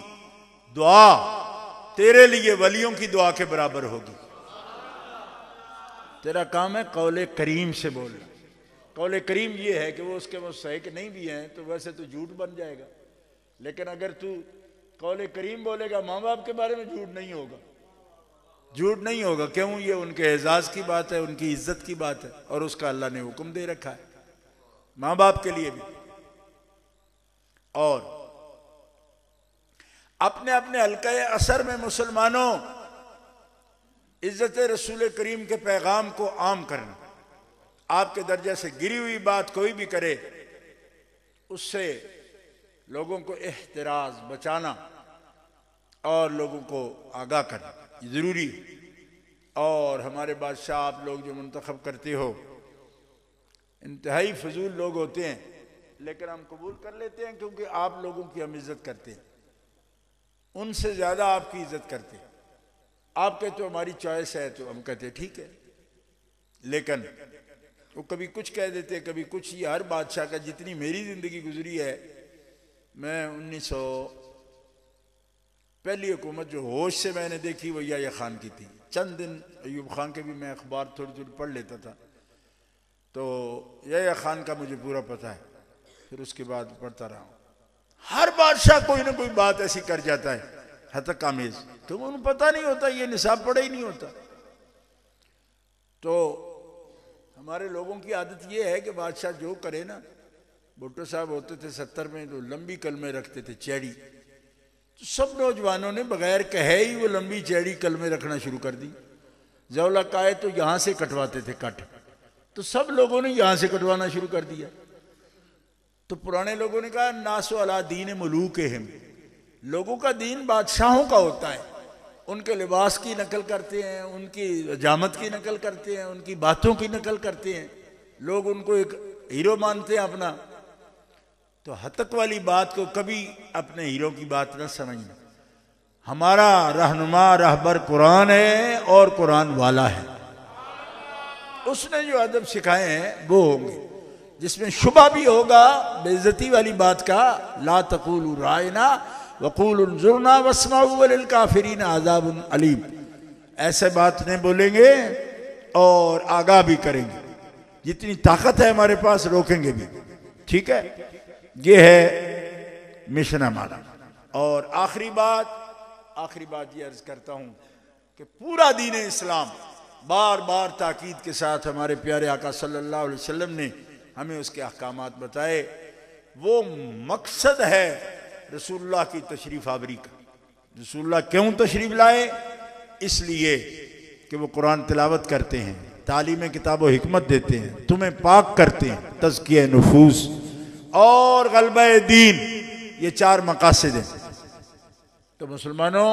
दुआ तेरे लिए वलियों की दुआ के बराबर होगी। तेरा काम है कौले करीम से बोलना। कौले करीम ये है कि वो उसके मुस्तहिक नहीं भी हैं तो वैसे तो झूठ बन जाएगा, लेकिन अगर तू कौले करीम बोलेगा माँ बाप के बारे में झूठ नहीं होगा, झूठ नहीं होगा। क्यों? ये उनके एजाज की बात है, उनकी इज्जत की बात है और उसका अल्लाह ने हुक्म दे रखा है माँ बाप के लिए भी। और अपने अपने हल्का असर में मुसलमानों इज्जत रसूल करीम के पैगाम को आम करना। आपके दर्जा से गिरी हुई बात कोई भी करे उससे लोगों को एहतराज बचाना और लोगों को आगाह करना जरूरी है। और हमारे बादशाह आप लोग जो मुंतखब करते हो इंतहाई फजूल लोग होते हैं, लेकिन हम कबूल कर लेते हैं क्योंकि आप लोगों की हम इज्जत करते हैं, उनसे ज्यादा आपकी इज्जत करते हैं। आप कहते हो हमारी चॉइस है तो हम कहते हैं ठीक है, लेकिन वो कभी कुछ कह देते कभी कुछ। ये हर बादशाह का, जितनी मेरी जिंदगी गुजरी है, मैं पहली हुकूमत जो होश से मैंने देखी वो याह्या खान की थी। चंद दिन अयूब खान के भी मैं अखबार थोड़ी थोड़ी पढ़ लेता था, तो याह्या खान का मुझे पूरा पता है। फिर उसके बाद पढ़ता रहा हूँ। हर बादशाह कोई ना कोई बात ऐसी कर जाता है हतक आमेज, तो उन्हें पता नहीं होता, ये निसाब पढ़ा ही नहीं होता। तो हमारे लोगों की आदत ये है कि बादशाह जो करे ना, भुट्टो साहब होते थे 70 में, तो लंबी कलमें रखते थे चैड़ी, तो सब नौजवानों ने बगैर कहे ही वो लंबी चैड़ी कलमें रखना शुरू कर दी। जौला काए तो यहाँ से कटवाते थे कट, तो सब लोगों ने यहाँ से कटवाना शुरू कर दिया। तो पुराने लोगों ने कहा नासो अला दीन मुलूक हिम, लोगों का दीन बादशाहों का होता है। उनके लिबास की नकल करते हैं, उनकी हजामत की नकल करते हैं, उनकी बातों की नकल करते हैं, लोग उनको एक हीरो मानते हैं अपना। तो हतक वाली बात को कभी अपने हीरो की बात न समझना। हमारा रहनुमा रहबर कुरान है और कुरान वाला है, उसने जो अदब सिखाए हैं वो होंगे, जिसमें शुबा भी होगा बेइज्जती वाली बात का। ला तक़ूलू रायना वक़ूलू उन्ज़ुरना वस्माऊ वलिल काफ़िरीन अज़ाबुन अलीम, ऐसे बात नहीं बोलेंगे और आगाह भी करेंगे। जितनी ताकत है हमारे पास रोकेंगे भी। ठीक है, ये है मिशन हमारा। और आखिरी बात ये अर्ज करता हूं कि पूरा दीन इस्लाम बार बार ताकीद के साथ हमारे प्यारे आका सल्लल्लाहु अलैहि वसल्लम ने हमें उसके अहकामात बताए। वो मकसद है रसूलुल्लाह की तशरीफ आवरी का। रसूलुल्लाह क्यों तशरीफ लाए? इसलिए कि वो कुरान तिलावत करते हैं, तालीम किताब व हिकमत देते हैं, तुम्हें पाक करते हैं, तज़किया नुफूस और ग़लबा दीन, ये 4 मकासद हैं। तो मुसलमानों,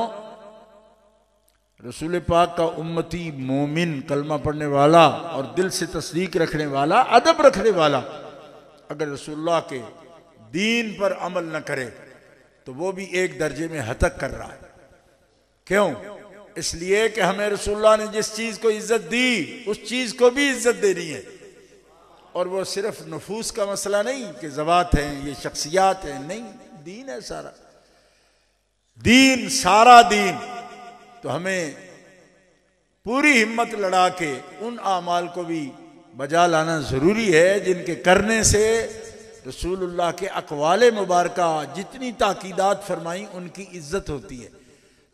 रसूल पाक का उम्मती मोमिन, कलमा पढ़ने वाला और दिल से तस्दीक रखने वाला, अदब रखने वाला, अगर रसूलुल्लाह के दीन पर अमल न करे तो वो भी एक दर्जे में हतक कर रहा है। क्यों? इसलिए कि हमें रसूलुल्लाह ने जिस चीज को इज्जत दी उस चीज को भी इज्जत देनी है। और वो सिर्फ नफूस का मसला नहीं कि ज़वात हैं, ये शख्सियात हैं, नहीं, दीन है सारा। दीन, सारा दीन। तो हमें पूरी हिम्मत लड़ा के उन आमाल को भी बजा लाना ज़रूरी है जिनके करने से रसूलुल्लाह के अक़वाले मुबारका जितनी ताकीदात फरमाई उनकी इज्जत होती है।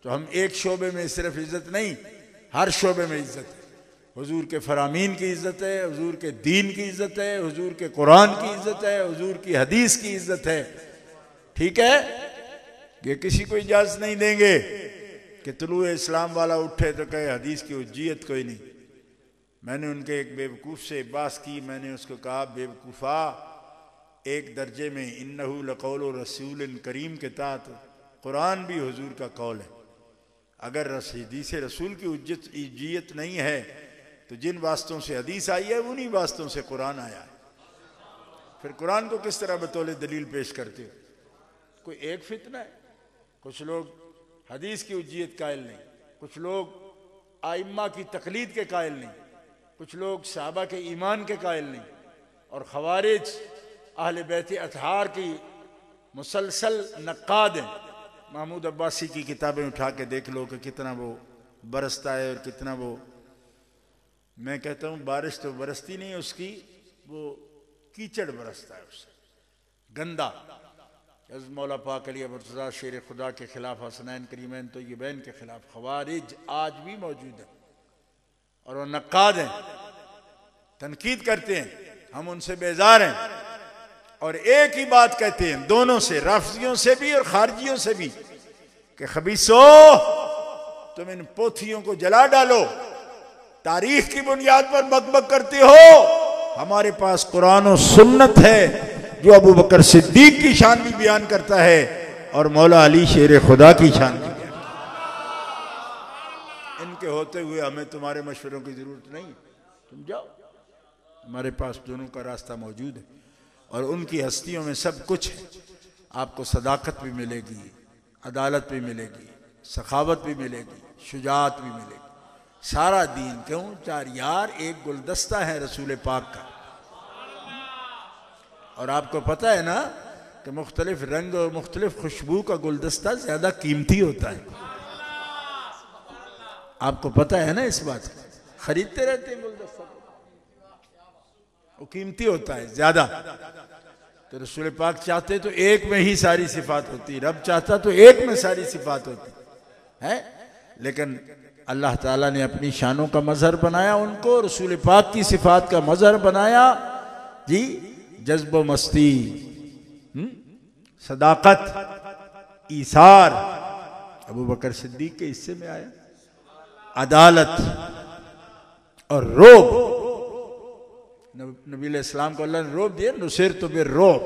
तो हम एक शोबे में सिर्फ इज्जत नहीं, हर शोबे में इज्जत है। हुजूर के फरामीन की इज्जत है, हुजूर के दीन की इज्जत है, हुजूर के कुरान की इज्जत है, हुजूर की हदीस की इज्जत है। ठीक है, ये किसी को इजाज़त नहीं देंगे कि तुलूए इस्लाम वाला उठे तो कहे हदीस की हुज्जियत कोई नहीं। मैंने उनके एक बेवकूफ़ से बात की, मैंने उसको कहा बेवकूफ़ा, एक दर्जे में इन्नहु लक़ौलु रसूलिन करीम के तात कुरान भी हुजूर का कौल है। अगर हदीस रसूल की हुज्जियत नहीं है तो जिन वास्तों से हदीस आई है उन्हीं वास्तों से कुरान आया है। फिर कुरान को किस तरह बतौले दलील पेश करते हो? कोई एक फितना है। कुछ लोग हदीस की हुज्जियत कायल नहीं, कुछ लोग आइम्मा की तकलीद के कायल नहीं, कुछ लोग सहाबा के ईमान के कायल नहीं, और खवारिज अहले बैत अतहार की मुसलसल नक्काद हैं। महमूद अब्बासी की किताबें उठा के देख लो कि कितना वो बरसता है और कितना वो, मैं कहता हूँ बारिश तो बरसती नहीं उसकी, वो कीचड़ बरसता है उससे, गंदा। मौला पाक अली मुर्तज़ा शेर खुदा के खिलाफ, हसनैन करीमैन तो ये बैन के खिलाफ खवारिज आज भी मौजूद है और वो नक्काद हैं, तनकीद करते हैं। हम उनसे बेजार हैं और एक ही बात कहते हैं दोनों से, राफजियों से भी और खारजियों से भी, कि खबीसो तुम इन पोथियों को जला डालो, तारीख की बुनियाद पर बकबक करते हो। हमारे पास कुरान और सुन्नत है जो अबू बकर सिद्दीक की शान भी बयान करता है और मौला अली शेर खुदा की शान भी बयान। इनके होते हुए हमें तुम्हारे मशवरों की जरूरत नहीं, तुम जाओ, हमारे पास दोनों का रास्ता मौजूद है और उनकी हस्तियों में सब कुछ है। आपको सदाकत भी मिलेगी, अदालत भी मिलेगी, सखावत भी मिलेगी, शुजात भी मिलेगी, सारा दीन। क्यों? 4 यार एक गुलदस्ता है रसूल पाक का। और आपको पता है ना कि मुख्तलिफ रंग और मुख्तलिफ खुशबू का गुलदस्ता ज़्यादा कीमती होता है। आपको पता है ना इस बात को, खरीदते रहते हैं गुलदस्ता, वो कीमती होता है ज़्यादा। तो रसूल पाक चाहते तो एक में ही सारी सिफात होती, रब चाहता तो एक में सारी सिफात होती है, लेकिन अल्लाह ताला ने अपनी शानों का मजहर बनाया उनको, रसूल पाक की सिफात का मजहर बनाया जी, जज्ब मस्ती, सदाकत, ईसार, अबू बकर सिद्दीक के हिस्से में आया, अदालत और रोब। नबी इस्लाम को अल्लाह ने रोब दिया, नुसैर तो बे रोब,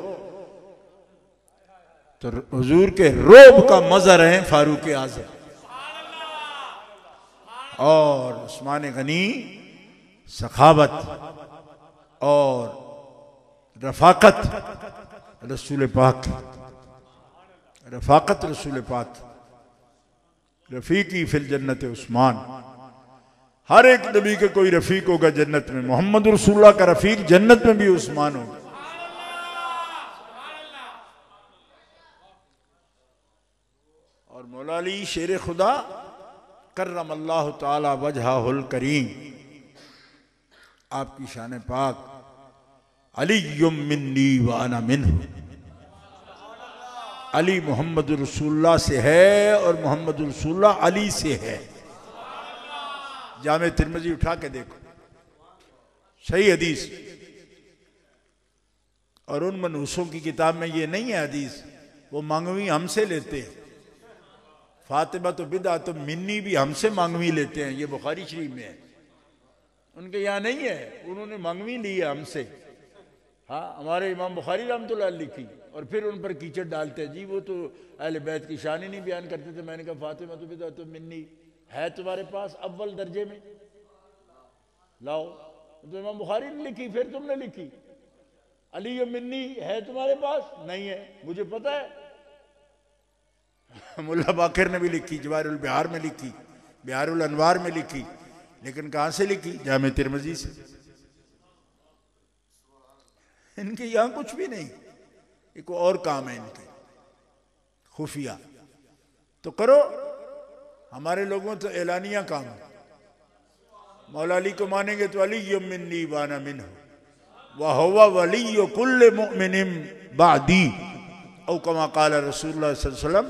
तो हुजूर के रोब का मजहर है फारूक आज़म और उस्मान गनी सखावत और रफाकत रसूल पाक, रफाकत रसूल पाक, रफीकी फिल जन्नत उस्मान। हर एक नबी के कोई रफीक होगा जन्नत में, मोहम्मद रसूलुल्लाह का रफीक जन्नत में भी उस्मान होगा। और मौला अली शेर खुदा कर्रम अल्लाह ताला वजहुल करीम, आपकी शान पाक, अलीयुम मिन्नी व अना मिन्हु, अली मोहम्मद रसूलुल्लाह से है और मोहम्मद रसूलुल्लाह अली से है। जामे तिरमिज़ी उठा के देखो, सही हदीस। और उन मनूसों की किताब में ये नहीं है हदीस, वो मांगवी हमसे लेते हैं। फातिमा तो बिदा तो मिन्नी भी हमसे मांगवी लेते हैं, ये बुखारी शरीफ में है, उनके यहाँ नहीं है, उन्होंने मांगवी ली है हमसे। हाँ, हमारे इमाम बुखारी रहमतुल्लाह अलैह लिखी और फिर उन पर कीचड़ डालते हैं जी, वो तो अहले बैत की शान ही नहीं बयान करते थे। मैंने कहा फातिमा तो बिदा तो मिन्नी है तुम्हारे पास अव्वल दर्जे में, लाओ। तो इमाम बुखारी ने लिखी, फिर तुमने लिखी। अली मिन्नी है तुम्हारे पास? नहीं है, मुझे पता है। मुल्ला बाकिर ने भी लिखी, जवाहिरुल बिहार में लिखी, बिहारुल अनवार में लिखी, लेकिन कहां से लिखी? जामे तिरमिज़ी से। इनके यहां कुछ भी नहीं, एक और काम है इनके खुफिया। तो करो, हमारे लोगों तो एलानिया काम है। मौला अली को मानेंगे तो अली मिन्नी वाना मिन्हु व हुवा वली कुल्ल मुमिनिन बादी, औ कमा क़ाल रसूलुल्लाह सल्लल्लाहु अलैहि वसल्लम,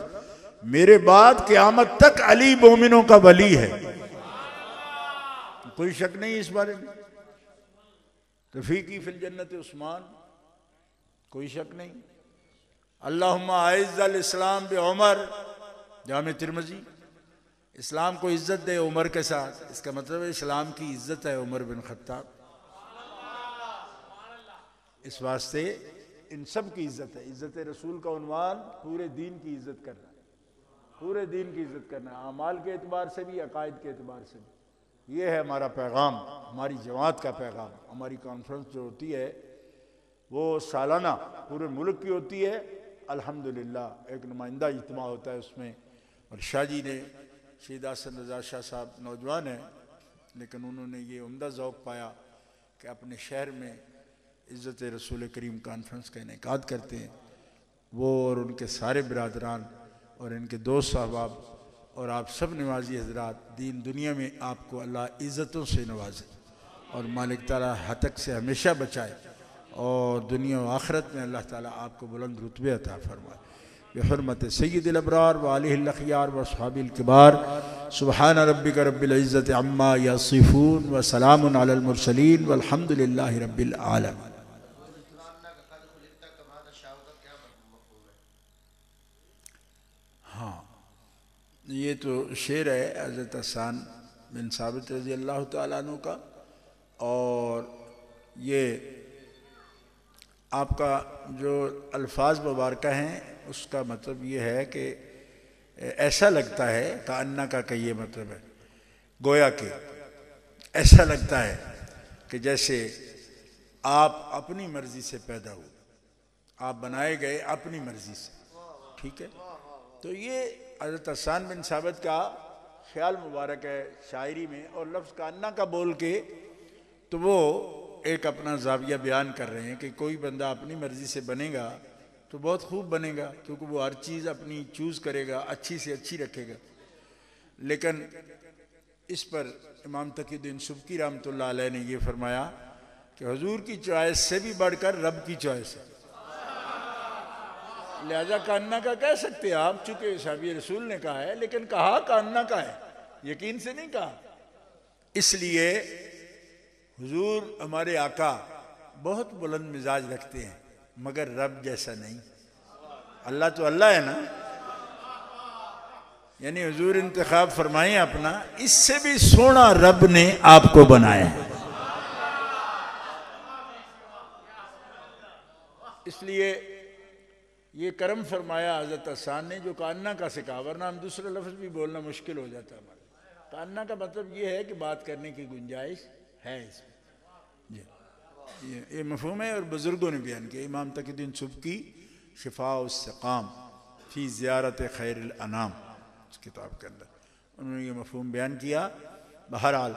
मेरे बाद क़यामत तक अली मोमिनों का वली है, कोई शक नहीं इस बारे में। रफीकी फिल जन्नत उस्मान, कोई शक नहीं। अल्लाहुम्मा आइज़्ज़ल इस्लाम बि उमर, जामे तिरमिज़ी, इस्लाम को इज्जत दे उमर के साथ, इसका मतलब है इस्लाम की इज्जत है उमर बिन खत्ताब। इस वास्ते इन सब की इज्जत है। इज्जत रसूल का उन्वान पूरे दीन की इज्जत करना है, पूरे दीन की इज्जत करना है, अमाल के एतबार से भी, अकायद के एतबार से भी। ये है हमारा पैगाम, हमारी जमात का पैगाम। हमारी कॉन्फ्रेंस जो होती है वो सालाना पूरे मुल्क की होती है, अल्हम्दुलिल्लाह। एक नुमाइंदा इज्तिमा होता है उसमें, और शाह जी ने, शहीद हसन रज़ा शाह साहब नौजवान हैं, लेकिन उन्होंने ये उम्दा ज़ौक़ पाया कि अपने शहर में इज़्ज़त रसूल करीम कॉन्फ्रेंस का इनेकाद करते हैं। वो और उनके सारे बिरादरान और इनके दोस्त साहबाब और आप सब नवाजी हजरात, दीन दुनिया में आपको अल्लाह इज़्ज़तों से नवाजे और मालिक ताला हतक से हमेशा बचाए, और दुनिया व आखिरत में अल्लाह ताला आपको बुलंद रुतबे अता फरमाए। बिहुर्मत सय्यिदिल अबरार व आलिहिल अख़यार व अस्हाबिल किबार, सुब्हान रब्बिका रब्बिल इज़्ज़ति अम्मा यसिफून व सलामुन अलल मुरसलीन वल्हम्दुलिल्लाहि रब्बिल आलमीन। हाँ, ये तो शेर है हज़रत हसन बिन साबित रज़ी अल्लाह तआला अन्हु का, और ये आपका जो अल्फाज मुबारक हैं उसका मतलब ये है कि ऐसा लगता है का अन्ना का ये मतलब है, गोया कि ऐसा लगता है कि जैसे आप अपनी मर्जी से पैदा हुए, आप बनाए गए अपनी मर्जी से, ठीक है। तो ये हज़रत हसन बिन साबित का ख्याल मुबारक है शायरी में, और लफ्ज़ का अन्ना का बोल के तो वो एक अपना ज़ाविया बयान कर रहे हैं कि कोई बंदा अपनी मर्ज़ी से बनेगा तो बहुत खूब बनेगा, क्योंकि वो हर चीज़ अपनी चूज़ करेगा, अच्छी से अच्छी रखेगा। लेकिन इस पर इमाम तकीउद्दीन सुबकी रहमतुल्लाह अलैह ने ये फरमाया कि हुजूर की चॉइस से भी बढ़कर रब की चॉइस है। लिहाजा कान्ना का कह सकते हैं आप, चूंकि साहबी रसूल ने कहा है, लेकिन कहा कान्ना का है, यकीन से नहीं कहा। इसलिए हुजूर हमारे आका बहुत बुलंद मिजाज रखते हैं, मगर रब जैसा नहीं। अल्लाह तो अल्लाह है ना, यानी हुजूर इंतखाब फरमाए अपना, इससे भी सोना रब ने आपको बनाया है। इसलिए ये करम फरमाया हज़रत हसन ने जो कान्ना का सिखा, वरना हम दूसरा लफ्ज़ भी बोलना मुश्किल हो जाता है हमारे। कान्ना का मतलब ये है कि बात करने की गुंजाइश है इसमें जी, ये मफ़हूम है। और बुज़ुर्गों ने बयान किया, इमाम तकीउद्दीन सुबकी शिफ़ाउस्सक़ाम फ़ी ज़ियारत खैरिल अनाम इस किताब के अंदर उन्होंने ये मफ़हूम बयान किया। बहरहाल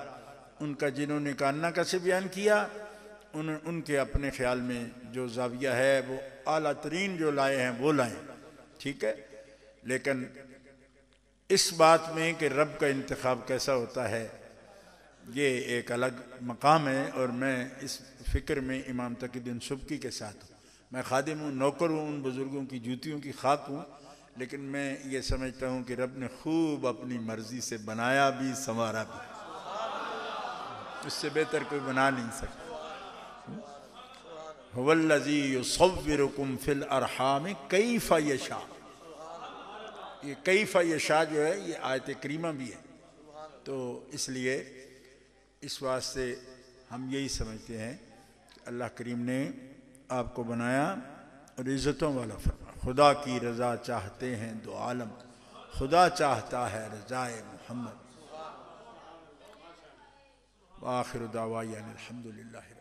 उनका जिन्होंने कान्ना का से बयान किया, उनके अपने ख्याल में जो ज़ाविया है वो आला तरीन जो लाए हैं वो लाए, ठीक है। लेकिन इस बात में कि रब का इंतखाब कैसा होता है ये एक अलग मकाम है, और मैं इस फ़िक्र में इमाम तकीउद्दीन सुबकी के साथ हूँ। मैं खादिम हूँ, नौकर हूँ, उन बुज़ुर्गों की जूतियों की खाक हूँ, लेकिन मैं ये समझता हूँ कि रब ने खूब अपनी मर्ज़ी से बनाया भी, संवारा भी, उससे बेहतर कोई बना नहीं सकता। हुवल्लज़ी युसव्विरुकुम फिल अरहाम कैफ़ यशा, ये कैफ़ यशा जो है ये आयत करीमा भी है। तो इसलिए इस वास्ते हम यही समझते हैं कि अल्लाह करीम ने आपको बनाया और इज़्ज़तों वाला फरमा। खुदा की रज़ा चाहते हैं दो आलम, खुदा चाहता है रज़ाए मोहम्मद। व आखिर दावाना अल्हम्दुलिल्लाह।